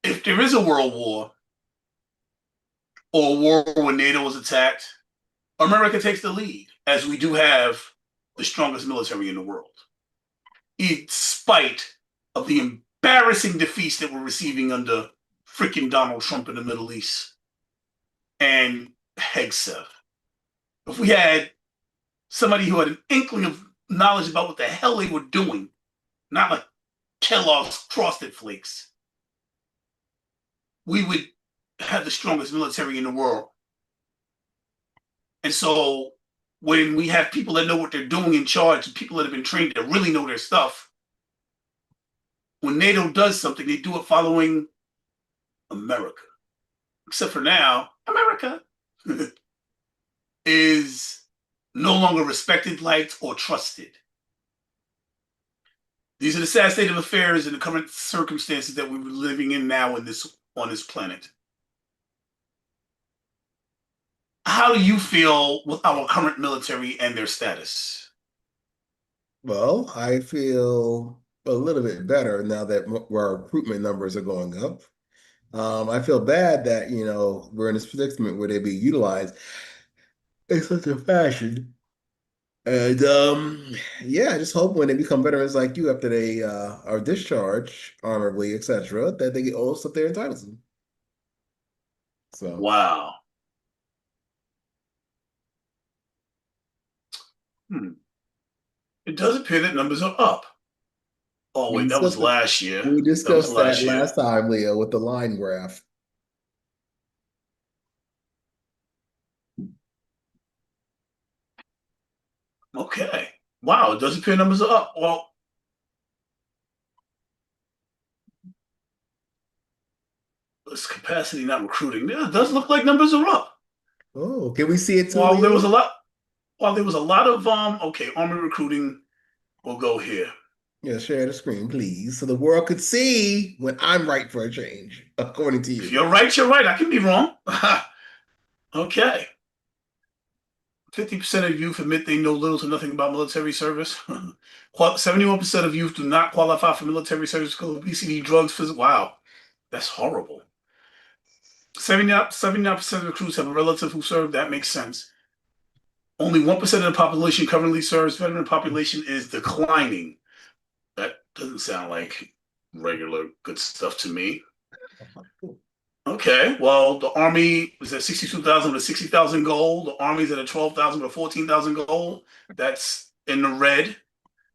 if there is a world war or a war when NATO is attacked, America takes the lead, as we do have the strongest military in the world, in spite of the embarrassing defeats that we're receiving under freaking Donald Trump in the Middle East and Hegseth. If we had somebody who had an inkling of knowledge about what the hell they were doing, not like Kellogg's Frosted Flakes, we would have the strongest military in the world. And so when we have people that know what they're doing in charge, people that have been trained that really know their stuff, when NATO does something, they do it following America. Except for now, America is no longer respected, liked, or trusted. These are the sad state of affairs in the current circumstances that we're living in now on this planet. How do you feel with our current military and their status? Well, I feel a little bit better now that our recruitment numbers are going up. I feel bad that, we're in this predicament where they be utilized in such a fashion. And yeah, I just hope when they become veterans like you after they are discharged honorably, etc., that they get all the stuff they're entitled to. So, Wow. Hmm. It does appear that numbers are up. Oh, we wait, that was discussed it. last year. We That was discussed that last year. last time, Leo, with the line graph. Okay. Wow, it does appear numbers are up. Well, it's capacity, not recruiting. Yeah, it does look like numbers are up. Oh, can we see it too, While there was a Leo? lot, while there was a lot of okay, army recruiting will go here. Yeah, share the screen, please, so the world could see when I'm right for a change, according to If you. you're right, you're right. I can be wrong. Okay. 50% of youth admit they know little to nothing about military service. 71% of youth do not qualify for military service because of obesity, drugs, physical. Wow, that's horrible. 79% of recruits have a relative who served. That makes sense. Only 1% of the population currently serves. Veteran population is declining. That doesn't sound like regular good stuff to me. Okay, well, the Army is at 62,000 with a 60,000 goal. The Army's at a 12,000 with a 14,000 goal. That's in the red.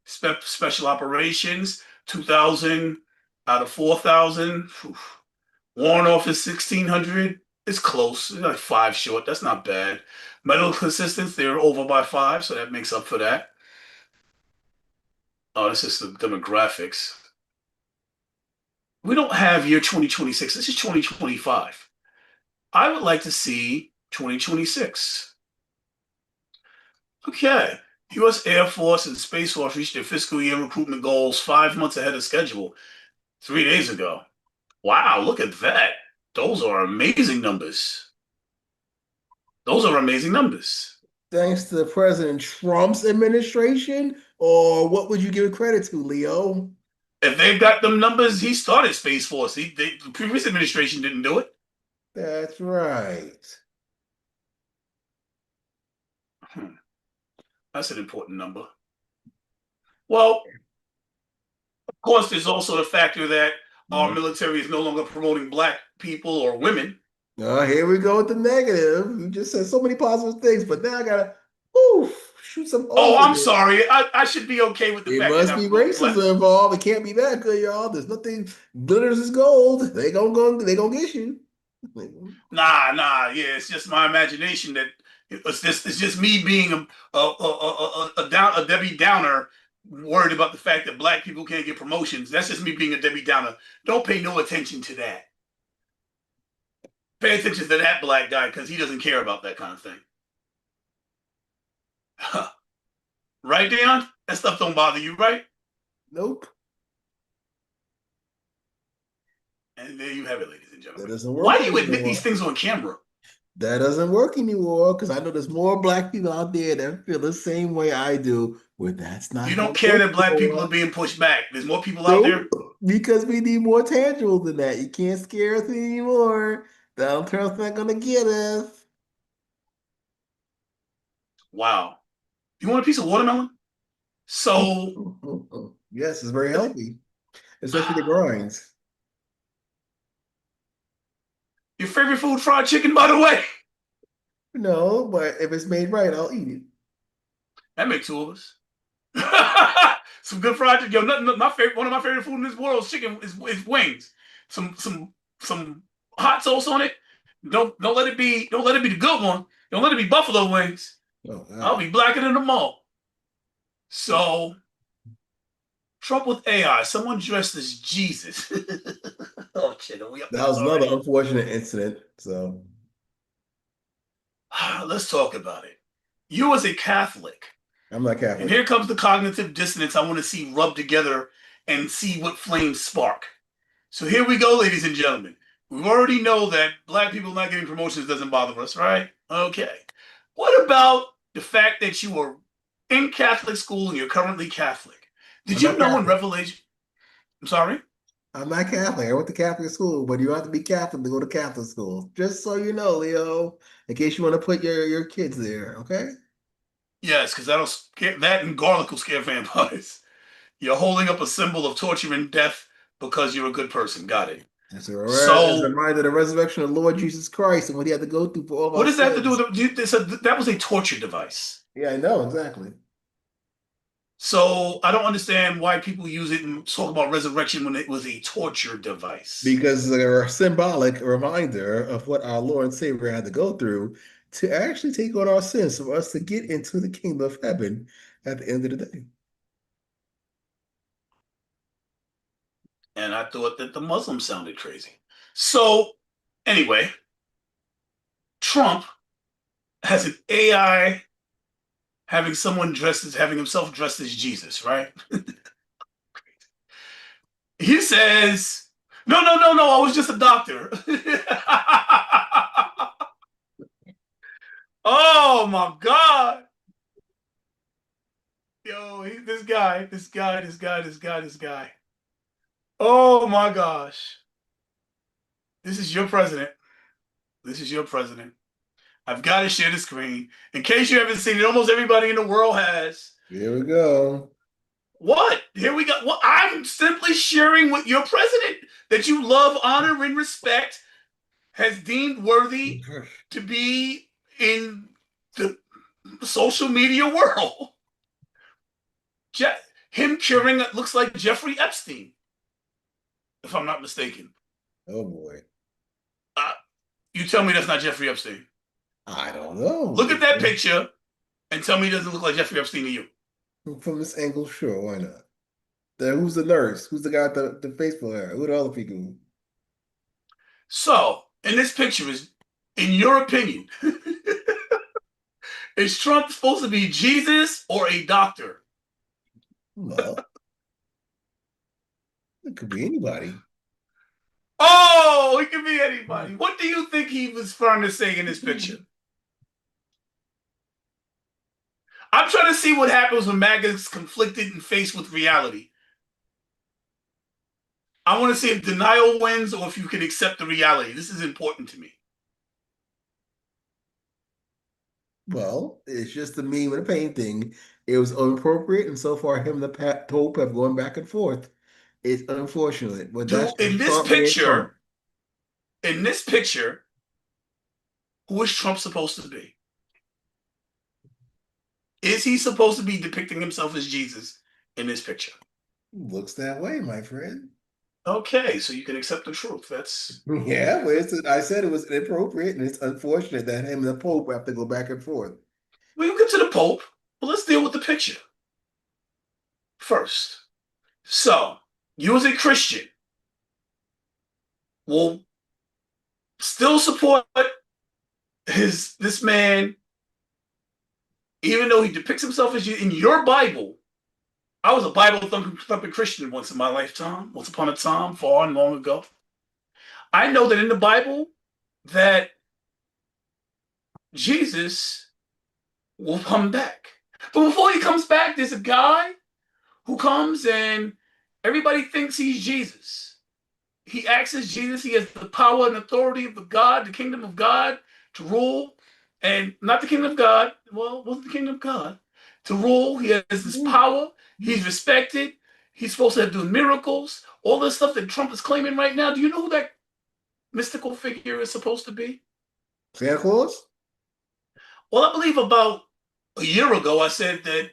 Special operations, 2,000 out of 4,000. Warrant Office, 1,600. It's close. It's like five short. That's not bad. Medical assistants, they're over by five, so that makes up for that. Oh, this is the demographics. We don't have year 2026. This is 2025. I would like to see 2026. Okay. U.S. Air Force and Space Force reached their fiscal year recruitment goals 5 months ahead of schedule 3 days ago. Wow, look at that. Those are amazing numbers. Those are amazing numbers. Thanks to President Trump's administration, or what would you give credit to, Leo? If they've got them numbers, he started Space Force. The previous administration didn't do it. That's right. Hmm, that's an important number. Well, of course, there's also the factor that our military is no longer promoting black people or women. Here we go with the negative. You just said so many positive things, but now I gotta shoot some Oh, holes in I'm it. sorry. I should be okay with the It fact they're must not be promoting black. racism involved. It can't be that good, y'all. There's nothing glitters is gold. They gonna get you. Nah. Yeah, it's just my imagination that it's just me being a Debbie Downer, worried about the fact that black people can't get promotions. That's just me being a Debbie Downer. Don't pay no attention to that. Pay attention to that black guy because he doesn't care about that kind of thing. Right, Dion? That stuff don't bother you, right? Nope. And there you have it, ladies and That gentlemen. doesn't Why work do you admit these anymore. things on camera? That doesn't work anymore because I know there's more black people out there that feel the same way I do, where that's not You how don't it care works that black people are anymore. being pushed back. There's more people out Nope. there. Because we need more tangible than that. You can't scare us anymore. Donald Trump's not gonna get us. Wow. You want a piece of watermelon? So Yes, it's very healthy, especially the grinds. your favorite food, fried chicken, by the way. No, but if it's made right, I'll eat it. That makes two of us. Some good fried chicken. Yo, nothing, my favorite, one of my favorite food in this world is chicken is wings. Some hot sauce on it. Don't let it be the good one. Don't let it be buffalo wings. Oh I'll God. be blacker than them all. So Trump with AI, someone dressed as Jesus. Oh shit, are we up That north was another already? unfortunate incident. So Let's talk about it. You as a Catholic, I'm not and Catholic. here comes the cognitive dissonance I want to see rubbed together and see what flames spark. So here we go, ladies and gentlemen. We already know that black people not getting promotions doesn't bother us, right? Okay. What about the fact that you were in Catholic school and you're currently Catholic? Did I'm you not know in Catholic. Revelation? I'm sorry? I'm not Catholic. I went to Catholic school, but you don't have to be Catholic to go to Catholic school. Just so you know, Leo, in case you want to put your kids there, okay? Yes, because that and garlic will scare vampires. You're holding up a symbol of torture and death because you're a good person. Got it. It's a So reminder of the resurrection of Lord Jesus Christ and what he had to go through for all of what our does that have to do sins. with that was a torture device. Yeah, I know, exactly. So I don't understand why people use it and talk about resurrection when it was a torture device. Because they're a symbolic reminder of what our Lord and Savior had to go through to actually take on our sins for us to get into the kingdom of heaven at the end of the day. And I thought that the Muslims sounded crazy. So anyway, Trump has an AI having himself dressed as Jesus, right? He says, no, no, no, no, I was just a doctor. Oh my God. Yo, this guy. Oh my gosh. This is your president. This is your president. I've got to share the screen. In case you haven't seen it, almost everybody in the world has. Here we go. What? Here we go. Well, I'm simply sharing with your president that you love, honor, and respect has deemed worthy to be in the social media world. Je- Him curing it looks like Jeffrey Epstein, if I'm not mistaken. Oh boy. Uh, you tell me that's not Jeffrey Epstein. I don't know. Look at that picture and tell me it doesn't look like Jeffrey Epstein to you. From this angle, sure, why not? Who's the nurse? Who's the guy with the face for her? Who are the other people? So, in this picture is, in your opinion, is Trump supposed to be Jesus or a doctor? Well, it could be anybody. Oh, it could be anybody. What do you think he was trying to say in this picture? I'm trying to see what happens when MAGA is conflicted and faced with reality. I want to see if denial wins or if you can accept the reality. This is important to me. Well, it's just the meme and the painting. It was inappropriate, and so far, him and the Pope have gone back and forth. It's unfortunate, but that's Do just Trump being Trump. in this picture, who is Trump supposed to be? Is he supposed to be depicting himself as Jesus in this picture? Looks that way, my friend. Okay, so you can accept the truth. That's Yeah, but I said it was inappropriate, and it's unfortunate that him and the Pope have to go back and forth. we'll get to the Pope, but let's deal with the picture first. So, you as a Christian will still support this man, even though he depicts himself as you in your Bible. I was a Bible thumping Christian once in my lifetime, once upon a time, far and long ago. I know that in the Bible that Jesus will come back. But before he comes back, there's a guy who comes and everybody thinks he's Jesus. He acts as Jesus. He has the power and authority of the God, the kingdom of God, to rule. And not the kingdom of God. Well, it wasn't the kingdom of God. To rule. He has this power. He's respected. He's supposed to have doing miracles. All this stuff that Trump is claiming right now. Do you know who that mystical figure is supposed to be? Santa Claus? Well, I believe about a year ago, I said that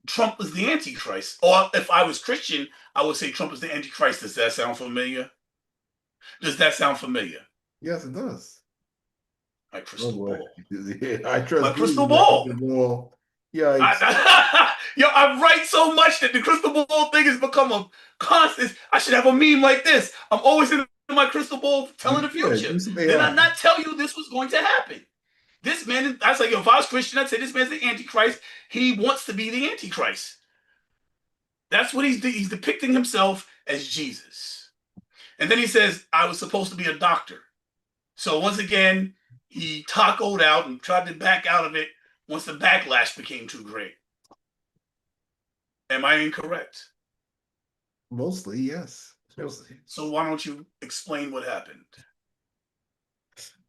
Trump was the Antichrist. Or if I was Christian, I would say Trump is the Antichrist. Does that sound familiar? Does that sound familiar? Yes, it does. My Oh crystal boy. ball. I My trust crystal you. My ball. crystal ball. Yikes. Yo, I write so much that the crystal ball thing has become a constant. I should have a meme like this. I'm always in my crystal ball telling You the should future. do some Did I AI. not tell you this was going to happen? This man, I was like, yo, if I was Christian, I'd say this man's the Antichrist. He wants to be the Antichrist. That's what he's depicting himself as Jesus. And then he says, I was supposed to be a doctor. So once again, he tacoed out and tried to back out of it once the backlash became too great. Am I incorrect? Mostly, yes. Mostly. So why don't you explain what happened?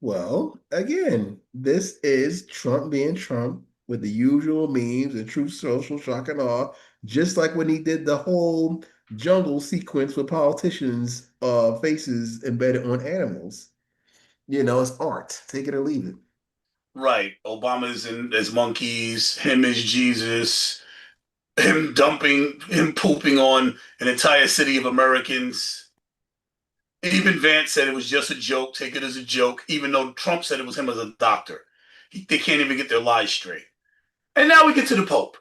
Well, again, this is Trump being Trump with the usual memes and true social shock and awe, just like when he did the whole jungle sequence with politicians' faces embedded on animals. It's art. Take it or leave it. Right. Obama's in as monkeys, him as Jesus, him pooping on an entire city of Americans. Even Vance said it was just a joke, take it as a joke, even though Trump said it was him as a doctor. They can't even get their lies straight. And now we get to the Pope.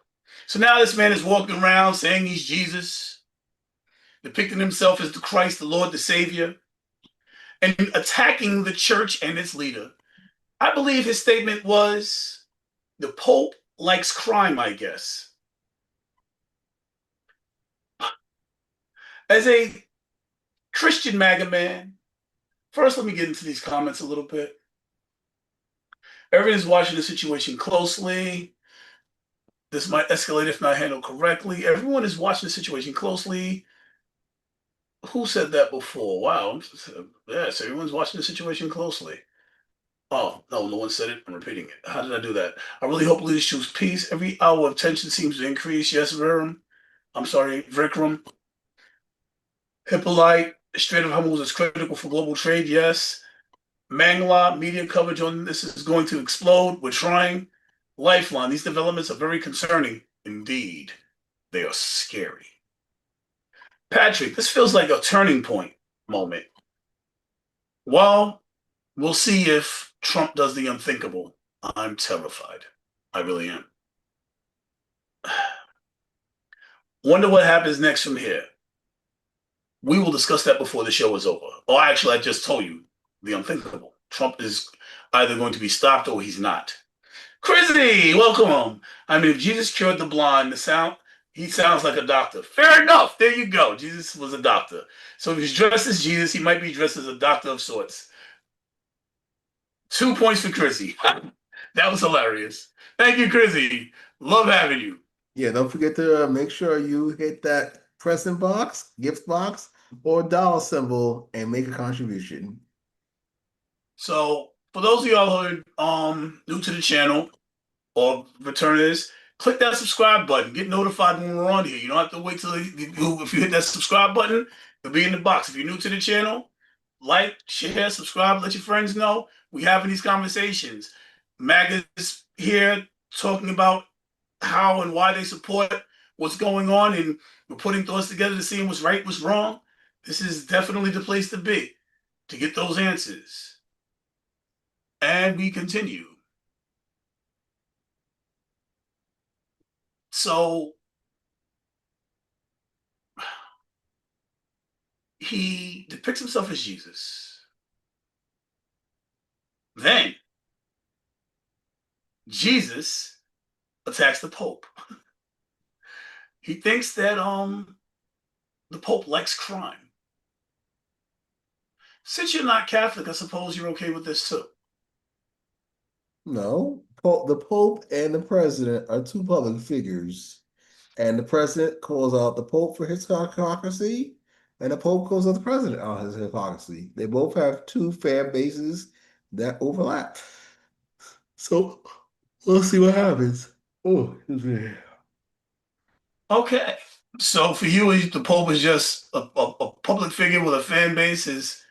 So now this man is walking around saying he's Jesus, depicting himself as the Christ, the Lord, the Savior, and attacking the church and its leader. I believe his statement was the Pope likes crime, I guess. As a Christian MAGA man, first let me get into these comments a little bit. Everyone's watching the situation closely. This might escalate if not handled correctly. Everyone is watching the situation closely. Who said that before? Wow. Yes, everyone's watching the situation closely. Oh, no, no one said it. I'm repeating it. How did I do that? I really hope leaders choose peace. Every hour of tension seems to increase. Yes, Viram. I'm sorry, Vikram. Hippolyte, Strait of Hormuz is critical for global trade. Yes. Mangla, media coverage on this is going to explode. We're trying. Lifeline, these developments are very concerning. Indeed, they are scary. Patrick, this feels like a turning point moment. Well, we'll see if Trump does the unthinkable. I'm terrified. I really am. Wonder what happens next from here. We will discuss that before the show is over. Or actually, I just told you the unthinkable. Trump is either going to be stopped or he's not. Chrissy, welcome home. I mean, if Jesus cured the blind, he sounds like a doctor. Fair enough. There you go. Jesus was a doctor. So if he's dressed as Jesus, he might be dressed as a doctor of sorts. 2 points for Chrissy. That was hilarious. Thank you, Chrissy. Love having you. Yeah, don't forget to make sure you hit that present box, gift box, or dollar symbol and make a contribution. So for those of y'all who are new to the channel or returners, click that subscribe button. Get notified when we're on here. You don't have to wait till if you hit that subscribe button, it'll be in the box. If you're new to the channel, like, share, subscribe, let your friends know. We having these conversations. Mag is here talking about how and why they support what's going on, and we're putting thoughts together to see what's right, what's wrong. This is definitely the place to be to get those answers. And we continue. So he depicts himself as Jesus. Then Jesus attacks the Pope. He thinks that the Pope likes crime. Since you're not Catholic, I suppose you're okay with this too. No, the Pope and the President are two public figures. And the President calls out the Pope for his hypocrisy, and the Pope calls out the President on his hypocrisy. They both have two fan bases that overlap. So we'll see what happens. Oh, excuse me. Okay. So for you, the Pope is just a public figure with a fan base.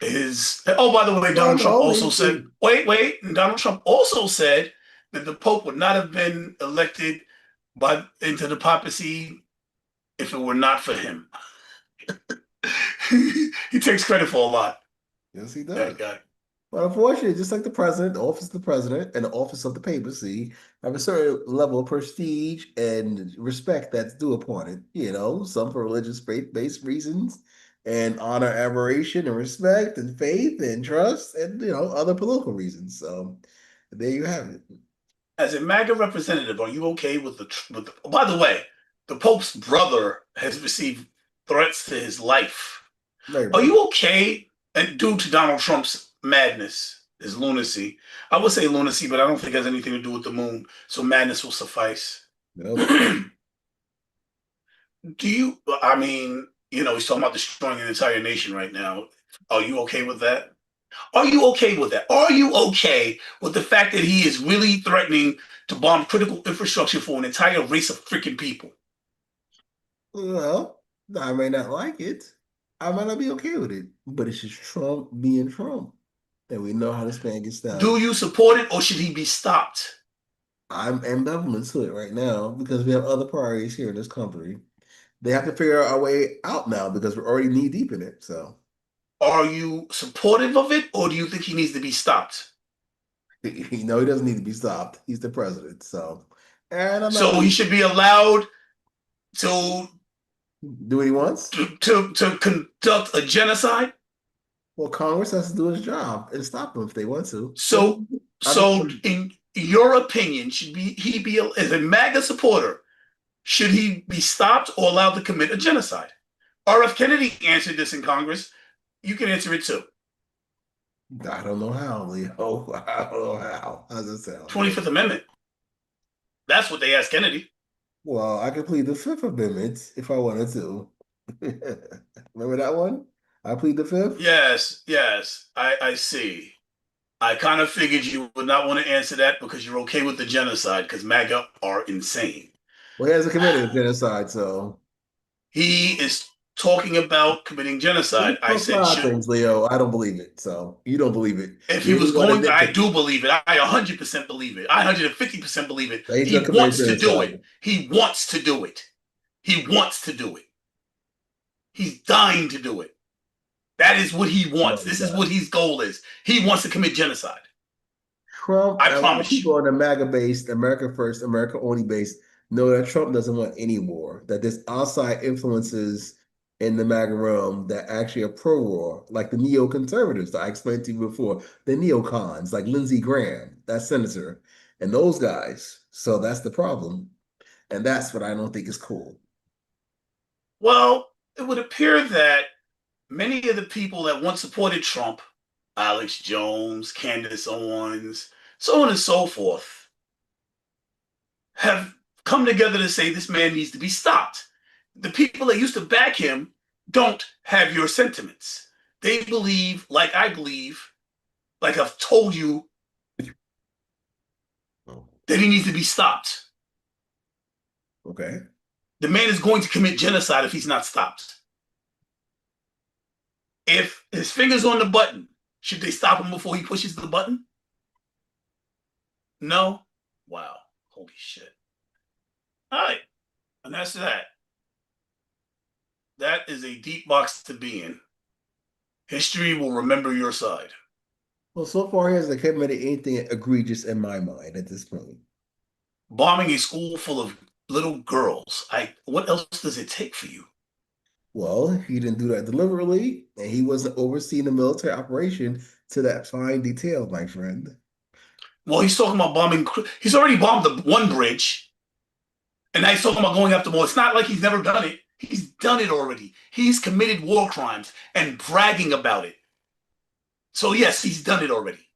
Oh, by the way, Well, Donald Trump no, also said, wait. Donald Trump also said that the Pope would not have been elected into the papacy if it were not for him. He takes credit for a lot. Yes, he does. That guy. But unfortunately, just like the president, the office of the president and the office of the papacy have a certain level of prestige and respect that's due upon it. Some for religious faith-based reasons and honor, admiration, and respect and faith and trust and, other political reasons. So there you have it. As a MAGA representative, are you okay with the? By the way, the Pope's brother has received threats to his life. Very Are much. you okay? And due to Donald Trump's madness, his lunacy, I would say lunacy, but I don't think it has anything to do with the moon. So madness will suffice. Nope. Do you? I mean, he's talking about destroying an entire nation right now. Are you okay with that? Are you okay with that? Are you okay with the fact that he is really threatening to bomb critical infrastructure for an entire race of freaking people? Well, I may not like it. I might not be okay with it, but it's just Trump being Trump. And we know how this man gets down. Do you support it or should he be stopped? I'm ambivalent to it right now because we have other priorities here in this country. They have to figure our way out now because we're already knee deep in it. So, Are you supportive of it or do you think he needs to be stopped? he doesn't need to be stopped. He's the president. So, and I'm not So he really should be allowed to do what he wants. to conduct a genocide. Well, Congress has to do its job and stop them if they want to. So I don't so in your opinion, should he be as a MAGA supporter? Should he be stopped or allowed to commit a genocide? R.F. Kennedy answered this in Congress. You can answer it too. I don't know how, Leo. I don't know how. How's it sound? 25th Amendment. That's what they asked Kennedy. Well, I could plead the Fifth Amendment if I wanted to. Remember that one? I plead the Fifth. Yes, yes, I see. I kind of figured you would not want to answer that because you're okay with the genocide because MAGA are insane. Well, he hasn't committed genocide, so He is talking about committing he genocide. I spoke said, five should things, Leo. I don't believe it, so you don't believe it. if he You was really want to going, I nitpick. do believe it. I 100% believe it. I 150% believe it. That he's He gonna commit wants to do genocide. it. He wants to do it. He wants to do it. He's dying to do it. That is what he No, wants. he's This is not. what his goal is. He wants to commit genocide. Trump I and a lot of promise you. people on the MAGA based, America First, America Only base know that Trump doesn't want any war. That there's outside influences in the MAGA realm that actually are pro-war, like the neoconservatives that I explained to you before, the neocons, like Lindsey Graham, that senator, and those guys. So that's the problem. And that's what I don't think is cool. Well, it would appear that many of the people that once supported Trump, Alex Jones, Candace Owens, so on and so forth, have come together to say this man needs to be stopped. The people that used to back him don't have your sentiments. They believe, like I believe, like I've told you, Oh, that he needs to be stopped. okay. The man is going to commit genocide if he's not stopped. If his finger's on the button, should they stop him before he pushes the button? No? Wow. Holy shit. All right. And that's that. That is a deep box to be in. History will remember your side. Well, so far he hasn't committed anything egregious in my mind at this point. Bombing a school full of little girls. What else does it take for you? Well, he didn't do that deliberately, and he wasn't overseeing the military operation to that fine detail, my friend. Well, he's talking about bombing. He's already bombed the one bridge, and now he's talking about going after more. It's not like he's never done it. He's done it already. He's committed war crimes and bragging about it. So yes, he's done it already.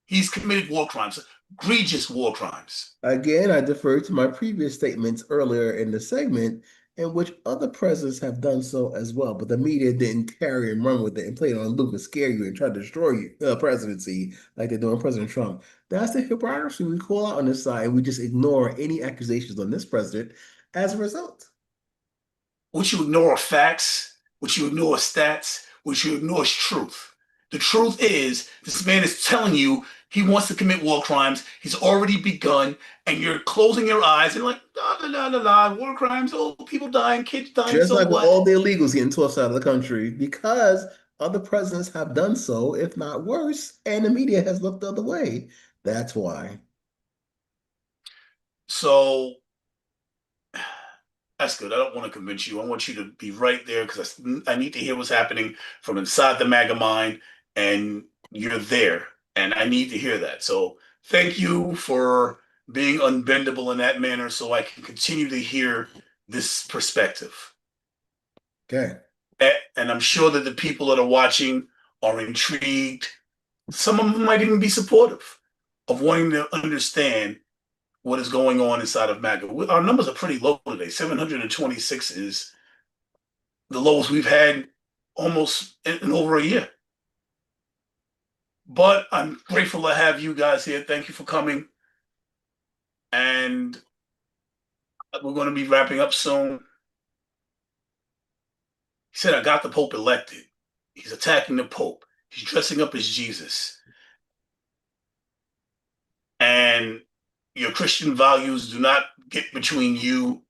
He's committed war crimes, egregious war crimes. Again, I defer to my previous statements earlier in the segment, in which other presidents have done so as well, but the media didn't carry and run with it and play it on loop and scare you and try to destroy you, presidency like they're doing President Trump. That's the hypocrisy we call out on this side. We just ignore any accusations on this president as a result. Would you ignore facts? Would you ignore stats? Would you ignore truth? The truth is, this man is telling you he wants to commit war crimes. He's already begun, and you're closing your eyes and like, la la la la la, war crimes. Oh, people dying, kids dying. Just So like with what? all the illegals getting tossed out of the country because Other presidents have done so, if not worse, and the media has looked the other way. That's why. So that's good. I don't want to convince you. I want you to be right there because I need to hear what's happening from inside the MAGA mind, and you're there, and I need to hear that. So thank you for being unbendable in that manner, so I can continue to hear this perspective. Okay. And I'm sure that the people that are watching are intrigued. Some of them might even be supportive of wanting to understand what is going on inside of MAGA. Our numbers are pretty low today. 726 is the lowest we've had almost in over a year. But I'm grateful to have you guys here. Thank you for coming. And we're going to be wrapping up soon. He said, I got the Pope elected. He's attacking the Pope. He's dressing up as Jesus. And your Christian values do not get between you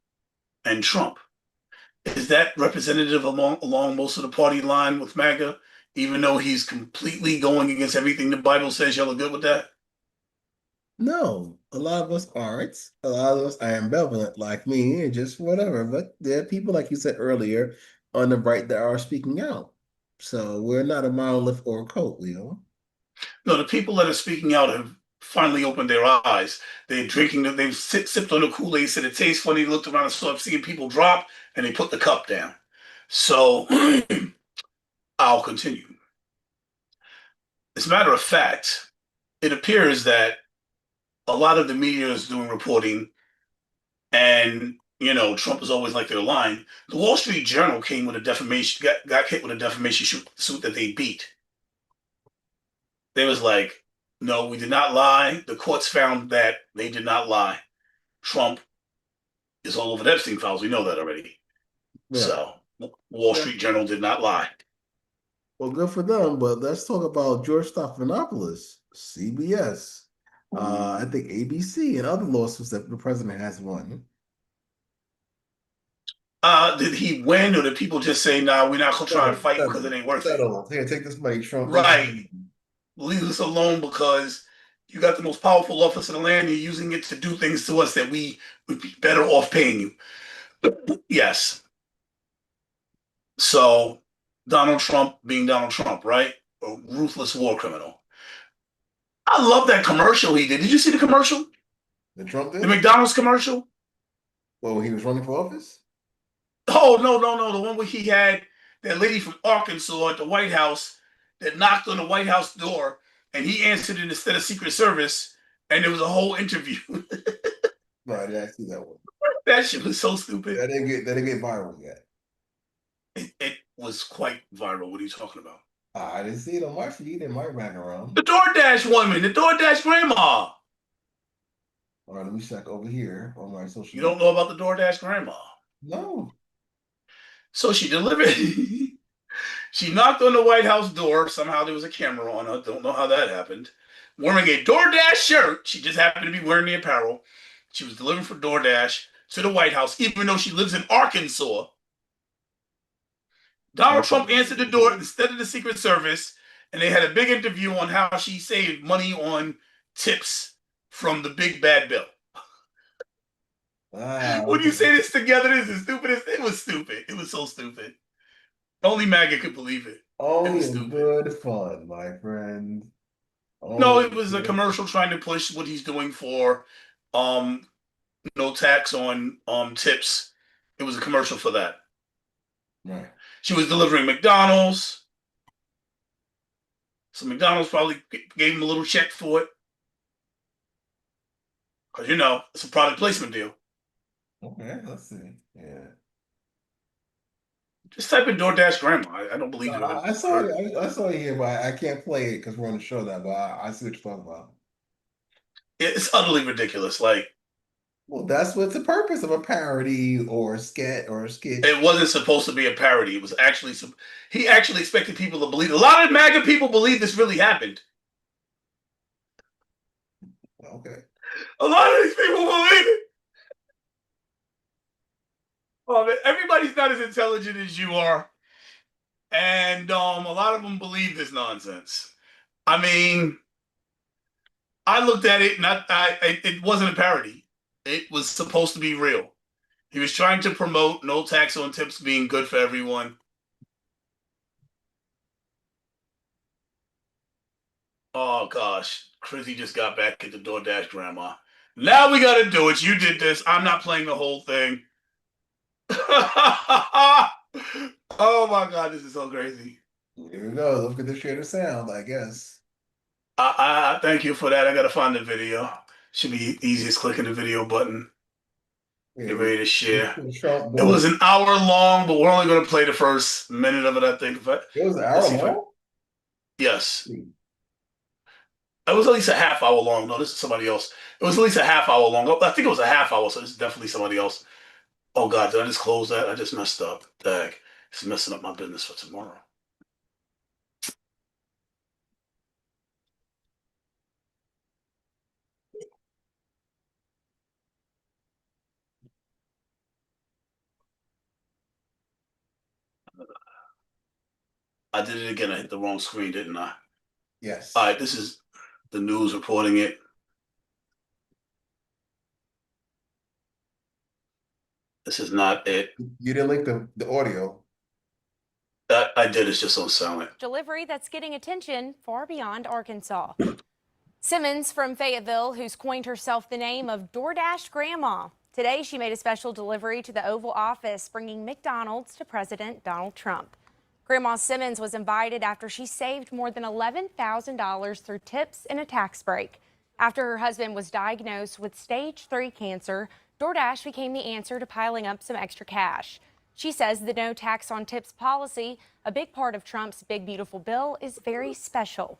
and Trump. Is that representative along most of the party line with MAGA, even though he's completely going against everything the Bible says? Y'all are good with that? No, a lot of us aren't. A lot of us are ambivalent like me and just whatever. But there are people, like you said earlier, on the right that are speaking out. So we're not a monolith or a cult, Leo. No, the people that are speaking out have finally opened their eyes. They're drinking, they've sipped on the Kool-Aid, said it tastes funny, looked around and saw seeing people drop, and they put the cup down. So I'll continue. As a matter of fact, it appears that a lot of the media is doing reporting, and Trump is always like they're lying. The Wall Street Journal came with a defamation, got hit with a defamation suit that they beat. They was like, no, we did not lie. The courts found that they did not lie. Trump is all over the Epstein files. We know that already. Right. So Wall Yeah. Street Journal did not lie. Well, good for them. But let's talk about George Stephanopoulos, CBS, I think ABC, and other lawsuits that the president has won. Did he win, or did people just say, "Nah, we're not gonna try and Settle, fight because it settle, ain't worth it"? settle. Here, take this money, Trump. Leave us Right. alone. Leave us alone because you got the most powerful office in the land. You're using it to do things to us that we would be better off paying you. Yes. So Donald Trump being Donald Trump, right? A ruthless war criminal. I love that commercial he did. Did you see the commercial? The Trump The did? McDonald's commercial? Well, when he was running for office? Oh, no, no, no. The one where he had that lady from Arkansas at the White House that knocked on the White House door and he answered it instead of Secret Service. And there was a whole interview. No, I didn't see that one. That shit was so stupid. That didn't get viral yet. It was quite viral. What are you talking about? I didn't see it on my feed. It might back The around. DoorDash woman, the DoorDash grandma. All right, let me check over here on my social You media. don't know about the DoorDash grandma. No. So she delivered. She knocked on the White House door. Somehow there was a camera on her. Don't know how that happened. Wearing a DoorDash shirt. She just happened to be wearing the apparel. She was delivering for DoorDash to the White House, even though she lives in Arkansas. Donald Okay. Trump answered the door instead of the Secret Service, and they had a big interview on how she saved money on tips from the big bad bill. Ah, When you okay. say this together, this is stupid. It was stupid. It was so stupid. Only MAGA could believe it. It Only was in stupid. good fun, my friend. No, Only it in was a good. commercial trying to push what he's doing for um no tax on tips. It was a commercial for that. Right. She was delivering McDonald's. So McDonald's probably gave him a little check for it. Because it's a product placement deal. Okay, let's see. Yeah. Just type in DoorDash grandma. I don't believe No, you haven't I saw heard it. it. I saw it here, but I can't play it because we're on the show now. But I see what you're talking about. It's utterly ridiculous. Like, Well, that's what's the purpose of a parody or a sketch or a it sketch. wasn't supposed to be a parody. It was actually he actually expected people to believe. A lot of MAGA people believe this really happened. Okay. A lot of these people believe it. Oh, man, everybody's not as intelligent as you are. And a lot of them believe this nonsense. I mean, I looked at it and it wasn't a parody. It was supposed to be real. He was trying to promote no tax on tips being good for everyone. Oh gosh, Chrissy just got back at the DoorDash grandma. Now we got to do it. You did this. I'm not playing the whole thing. Oh my god, this is so crazy. Here we go. Look at the share the sound, I guess. I thank you for that. I gotta find the video. Should be easiest clicking the video button. Get Yeah, ready to share. Trump It going. was an hour long, but we're only gonna play the first minute of it. I think. It was an Let's hour see if I. long. Yes, it was at least a half hour long. No, this is somebody else. It was at least a half hour long. I think it was a half hour, so this is definitely somebody else. Oh God, did I just close that? I just messed up. Dag. It's messing up my business for tomorrow. I did it again. I hit the wrong screen, didn't I? All Yes. right, this is the news reporting it. This is not it. You didn't link the audio. I did. It's just on silent. Delivery that's getting attention far beyond Arkansas. Simmons from Fayetteville, who's coined herself the name of DoorDash Grandma. Today, she made a special delivery to the Oval Office, bringing McDonald's to President Donald Trump. Grandma Simmons was invited after she saved more than $11,000 through tips and a tax break. After her husband was diagnosed with stage 3 cancer, DoorDash became the answer to piling up some extra cash. She says the no tax on tips policy, a big part of Trump's big beautiful bill, is very special.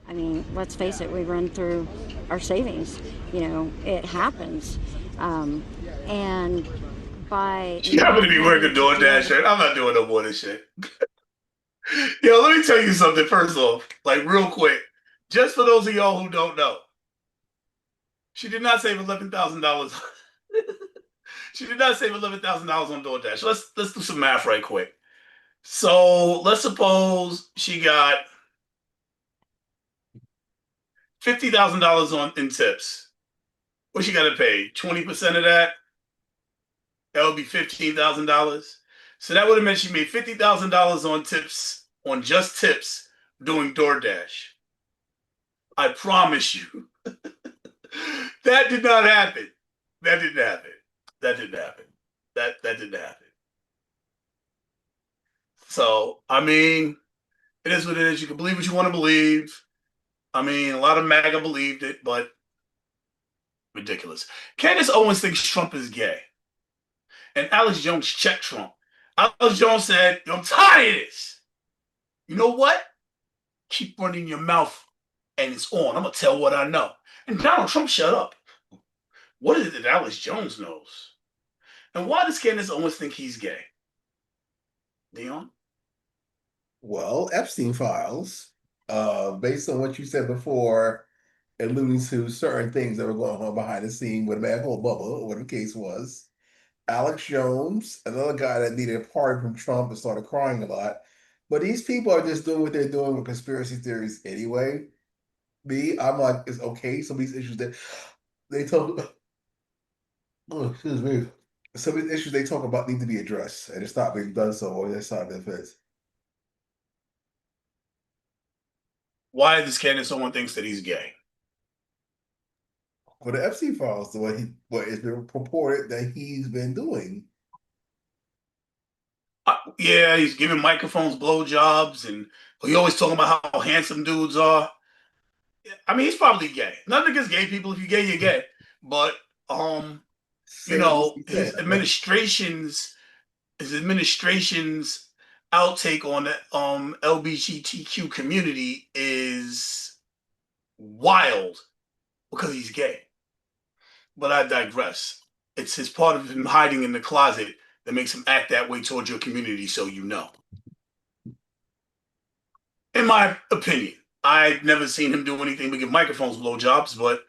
I mean, let's face it, we run through our savings. You know, it happens. And by... She happened to be working DoorDash shirt. I'm not doing no more of this shit. Yo, let me tell you something first off, like real quick. Just for those of y'all who don't know, she did not save $11,000. She did not save $11,000 on DoorDash. Let's do some math right quick. So let's suppose she got $50,000 in tips. What she got to pay? 20% of that? That would be $15,000. So that would have meant she made $50,000 on tips, on just tips, doing DoorDash. I promise you. That did not happen. That didn't happen. That didn't happen. That didn't happen. So, I mean, it is what it is. You can believe what you want to believe. I mean, a lot of MAGA believed it, but ridiculous. Candace Owens thinks Trump is gay. And Alex Jones checked Trump. Alex Jones said, I'm tired of this. You know what? Keep running your mouth and it's on. I'm going to tell what I know. And Donald Trump shut up. What is it that Alex Jones knows? And why does Candace Owens think he's gay? Dion? Well, Epstein files, based on what you said before, alluding to certain things that were going on behind the scene with a man called Bubba, whatever the case was. Alex Jones, another guy that needed a pardon from Trump and started crying a lot. But these people are just doing what they're doing with conspiracy theories anyway. I'm like, it's okay. Some of these issues that they talk, oh, excuse me. Some of the issues they talk about need to be addressed, and it's not being done so on their side of the fence. Why does Candace Owens thinks that he's gay? For the Epstein files, the way what it's been purported that he's been doing. Yeah, he's giving microphones blowjobs, and he always talking about how handsome dudes are. I mean, he's probably gay. Nothing against gay people. If you're gay, you're gay. But you know, his administration's outtake on the LGBTQ community is wild because he's gay. But I digress. It's his part of him hiding in the closet that makes him act that way towards your community, so you know. In my opinion, I've never seen him do anything but give microphones blowjobs, but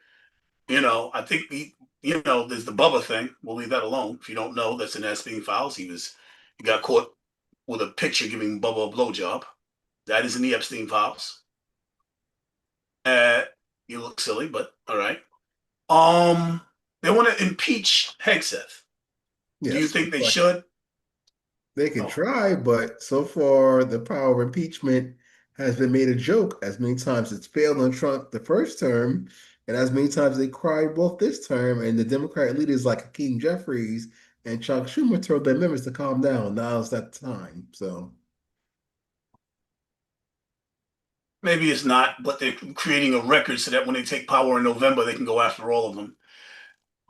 you know, I think there's the Bubba thing. We'll leave that alone. If you don't know, that's in Epstein files. He got caught with a picture giving Bubba a blowjob. That is in the Epstein files. You look silly, but all right. They want to impeach Hegseth. Yes, Do you think they should? They can No. try, but so far the power of impeachment has been made a joke as many times it's failed on Trump the first term, and as many times they cried both this term, and the Democratic leaders like Hakeem Jeffries and Chuck Schumer told their members to calm down. Now's that time. So Maybe it's not, but they're creating a record so that when they take power in November, they can go after all of them.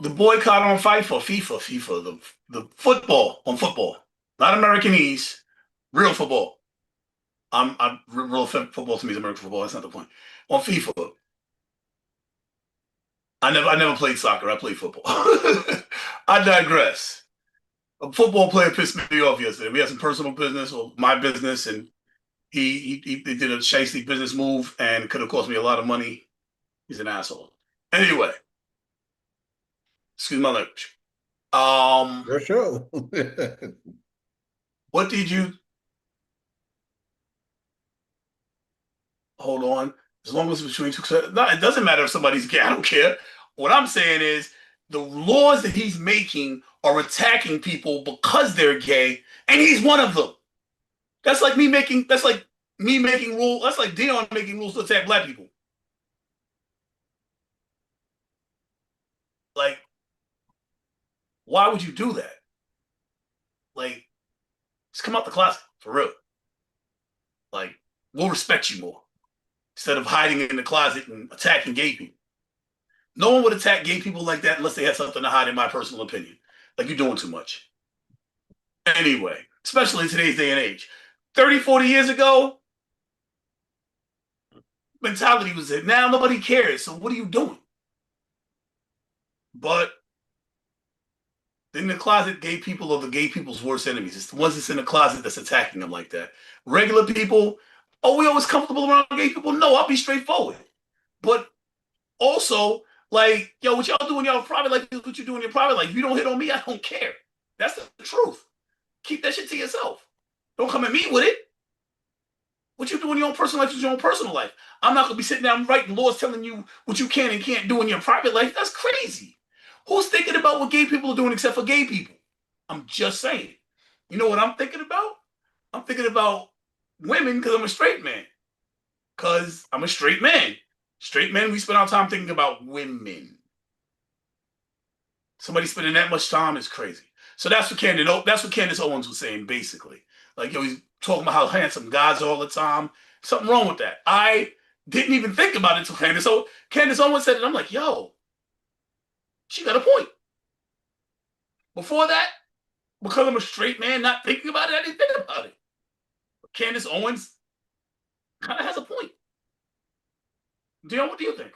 The boycott on FIFA, the football on football, not Americanese, real football. Real football to me is American football. That's not the point. On FIFA, I never played soccer. I played football. I digress. A football player pissed me off yesterday. We had some personal business or my business, and he did a shiesty business move, and it could have cost me a lot of money. He's an asshole. Anyway, excuse my language. your show. What did you hold on? As long as it's between two, no, it doesn't matter if somebody's gay. I don't care. What I'm saying is the laws that he's making are attacking people because they're gay, and he's one of them. That's like me making rules. That's like Dion making rules to attack black people. Like, why would you do that? Like, just come out the closet for real. Like, we'll respect you more instead of hiding in the closet and attacking gay people. No one would attack gay people like that unless they had something to hide, in my personal opinion. Like, you're doing too much. Anyway, especially in today's day and age. 30, 40 years ago, mentality was it. Now nobody cares. So what are you doing? But in the closet, gay people are the gay people's worst enemies. It's the ones that's in the closet that's attacking them like that. Regular people, oh, we always comfortable around gay people? No, I'll be straightforward. But also, like, yo, what y'all do in y'all private life is what you do in your private life. If you don't hit on me, I don't care. That's the truth. Keep that shit to yourself. Don't come at me with it. What you do in your own personal life is your own personal life. I'm not going to be sitting down writing laws telling you what you can and can't do in your private life. That's crazy. Who's thinking about what gay people are doing except for gay people? I'm just saying. You know what I'm thinking about? I'm thinking about women because I'm a straight man. Because I'm a straight man. Straight men, we spend our time thinking about women. Somebody spending that much time is crazy. So that's what Candace Owens was saying, basically. Like, yo, he's talking about how handsome guys are all the time. Something wrong with that. I didn't even think about it until Candace Owens said it. I'm like, yo, she got a point. Before that, because I'm a straight man not thinking about it, I didn't think about it. But Candace Owens kind of has a point. Dion, what do you think?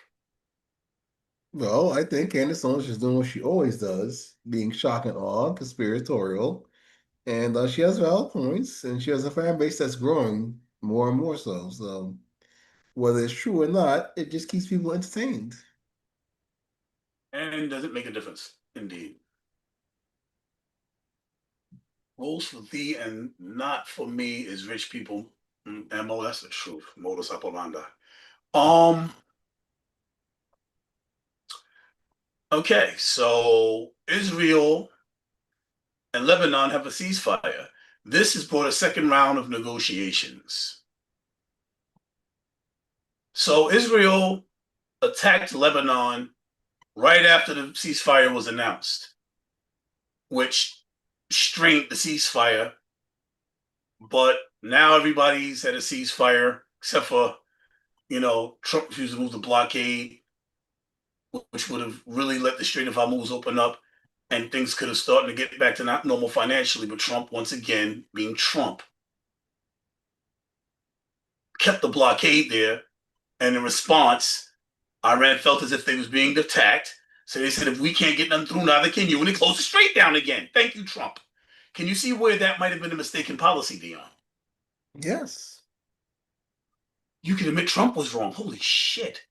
Well, I think Candace Owens is doing what she always does, being shock and awe, conspiratorial. And she has valid points, and she has a fan base that's growing more and more so. So whether it's true or not, it just keeps people entertained. And does it make a difference? Indeed. Rules for thee and not for me is rich people. MO, that's the truth. Modus operandi. Okay, so Israel and Lebanon have a ceasefire. This has brought a second round of negotiations. So Israel attacked Lebanon right after the ceasefire was announced, which strained the ceasefire. But now everybody's at a ceasefire, except for, Trump refused to move the blockade, which would have really let the Strait of Hormuz open up, and things could have started to get back to not normal financially. But Trump, once again, being Trump, kept the blockade there. And in response, Iran felt as if they was being attacked. So they said, if we can't get nothing through, neither can you. And they closed the strait down again. Thank you, Trump. Can you see where that might have been a mistaken policy, Dion? Yes. You can admit Trump was wrong. Holy shit.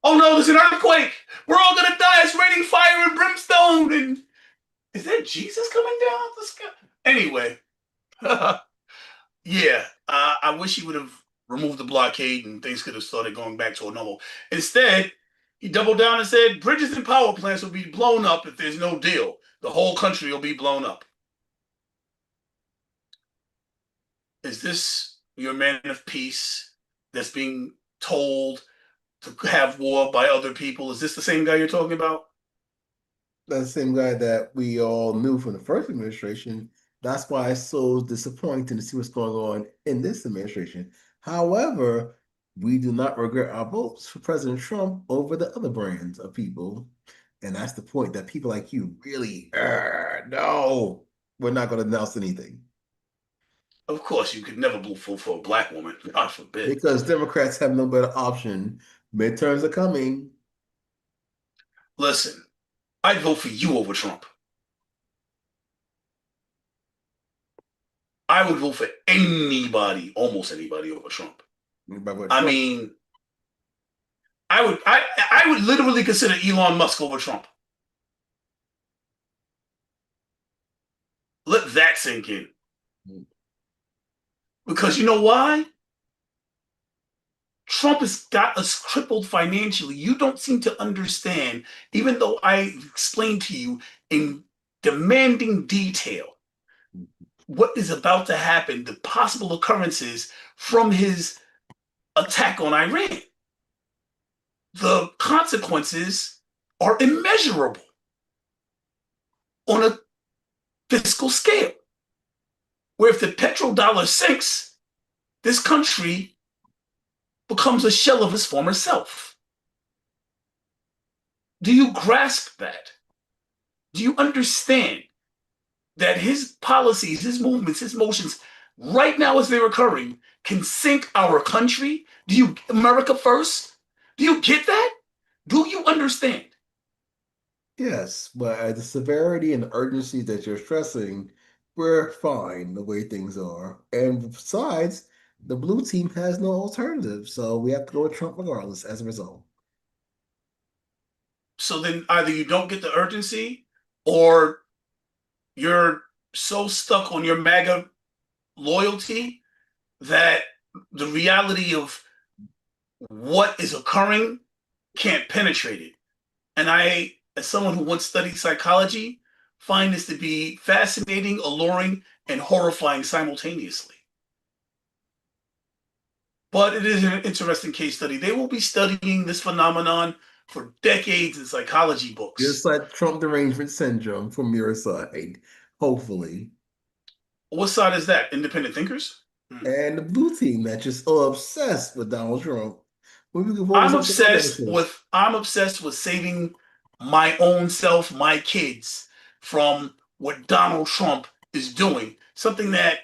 Oh no, there's an earthquake. We're all going to die. It's raining fire and brimstone. And is that Jesus coming down the sky? Anyway, Yeah, I wish he would have removed the blockade and things could have started going back to a normal. Instead, he doubled down and said bridges and power plants will be blown up if there's no deal. The whole country will be blown up. Is this your man of peace that's being told to have war by other people? Is this the same guy you're talking about? That's the same guy that we all knew from the first administration. That's why it's so disappointing to see what's going on in this administration. However, we do not regret our votes for President Trump over the other brands of people. And that's the point that people like you really, no, we're not going to announce anything. Of course, you could never vote for a black woman. God forbid. Because Democrats have no better option. Midterms are coming. Listen, I'd vote for you over Trump. I would vote for anybody, almost anybody over Trump. I mean, I would literally consider Elon Musk over Trump. Let that sink in. Because you know why? Trump has got us crippled financially. You don't seem to understand, even though I explained to you in demanding detail what is about to happen, the possible occurrences from his attack on Iran. The consequences are immeasurable on a fiscal scale. Where if the petrodollar sinks, this country becomes a shell of its former self. Do you grasp that? Do you understand that his policies, his movements, his motions, right now as they're occurring, can sink our country? Do you, America first? Do you get that? Do you understand? Yes, but the severity and urgency that you're stressing, we're fine the way things are. And besides, the blue team has no alternative, so we have to go with Trump regardless as a result. So then either you don't get the urgency or you're so stuck on your MAGA loyalty that the reality of what is occurring can't penetrate it. And I, as someone who once studied psychology, find this to be fascinating, alluring, and horrifying simultaneously. But it is an interesting case study. They will be studying this phenomenon for decades in psychology books. Just like Trump derangement syndrome from your side, hopefully. What side is that? Independent thinkers? And the blue team that's just so obsessed with Donald Trump. I'm obsessed with saving my own self, my kids, from what Donald Trump is doing. Something that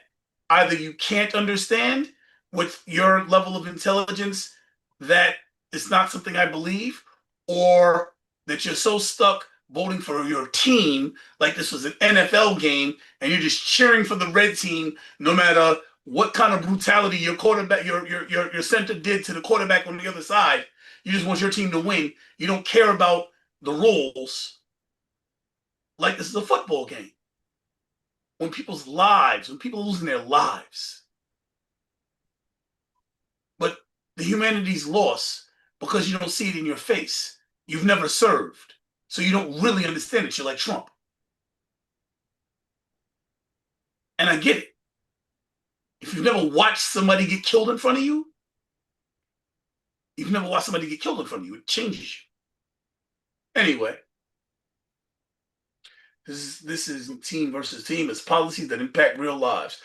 either you can't understand with your level of intelligence, that it's not something I believe, or that you're so stuck voting for your team like this was an NFL game and you're just cheering for the red team no matter what kind of brutality your quarterback, your center did to the quarterback on the other side. You just want your team to win. You don't care about the rules like this is a football game. When people are losing their lives. But the humanity's lost because you don't see it in your face. You've never served. So you don't really understand it. You're like Trump. And I get it. If you've never watched somebody get killed in front of you, it changes you. Anyway, this is team versus team. It's policies that impact real lives.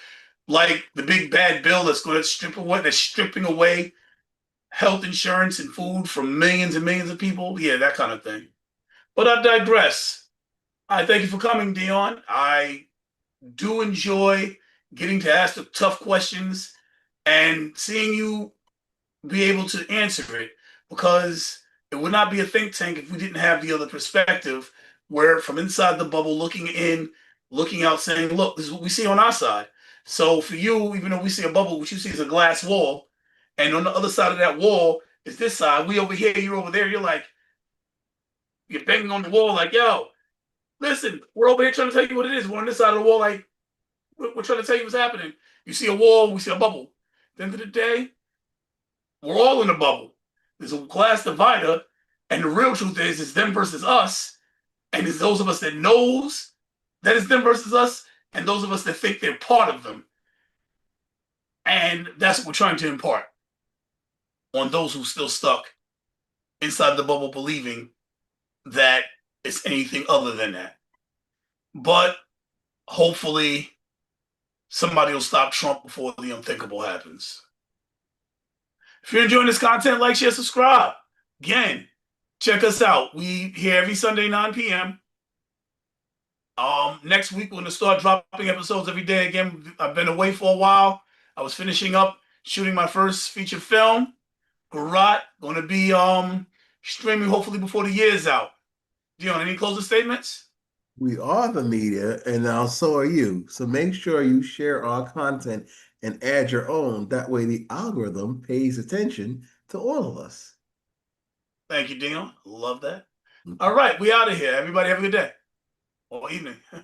Like the big bad bill that's stripping away health insurance and food from millions and millions of people. Yeah, that kind of thing. But I digress. I thank you for coming, Dion. I do enjoy getting to ask the tough questions and seeing you be able to answer it, because it would not be a think tank if we didn't have the other perspective where from inside the bubble, looking in, looking out, saying, look, this is what we see on our side. So for you, even though we see a bubble, what you see is a glass wall, and on the other side of that wall is this side. We over here, you're over there. You're like, you're banging on the wall like, yo, listen, we're over here trying to tell you what it is. We're on this side of the wall like, We're trying to tell you what's happening. You see a wall, we see a bubble. At the end of the day, we're all in a bubble. There's a class divider, and the real truth is it's them versus us, and it's those of us that knows that it's them versus us, and those of us that think they're part of them. And that's what we're trying to impart on those who still stuck inside the bubble, believing that it's anything other than that. But hopefully somebody will stop Trump before the unthinkable happens. If you're enjoying this content, like, share, subscribe. Again, check us out. We here every Sunday, 9 p.m. Next week, we're going to start dropping episodes every day. Again, I've been away for a while. I was finishing up shooting my first feature film, Garot. Going to be streaming hopefully before the year's out. Dion, any closing statements? We are the media, and now so are you. So make sure you share our content and add your own. That way the algorithm pays attention to all of us. Thank you, Dion. Love that. All right, we out of here. Everybody have a good day or evening.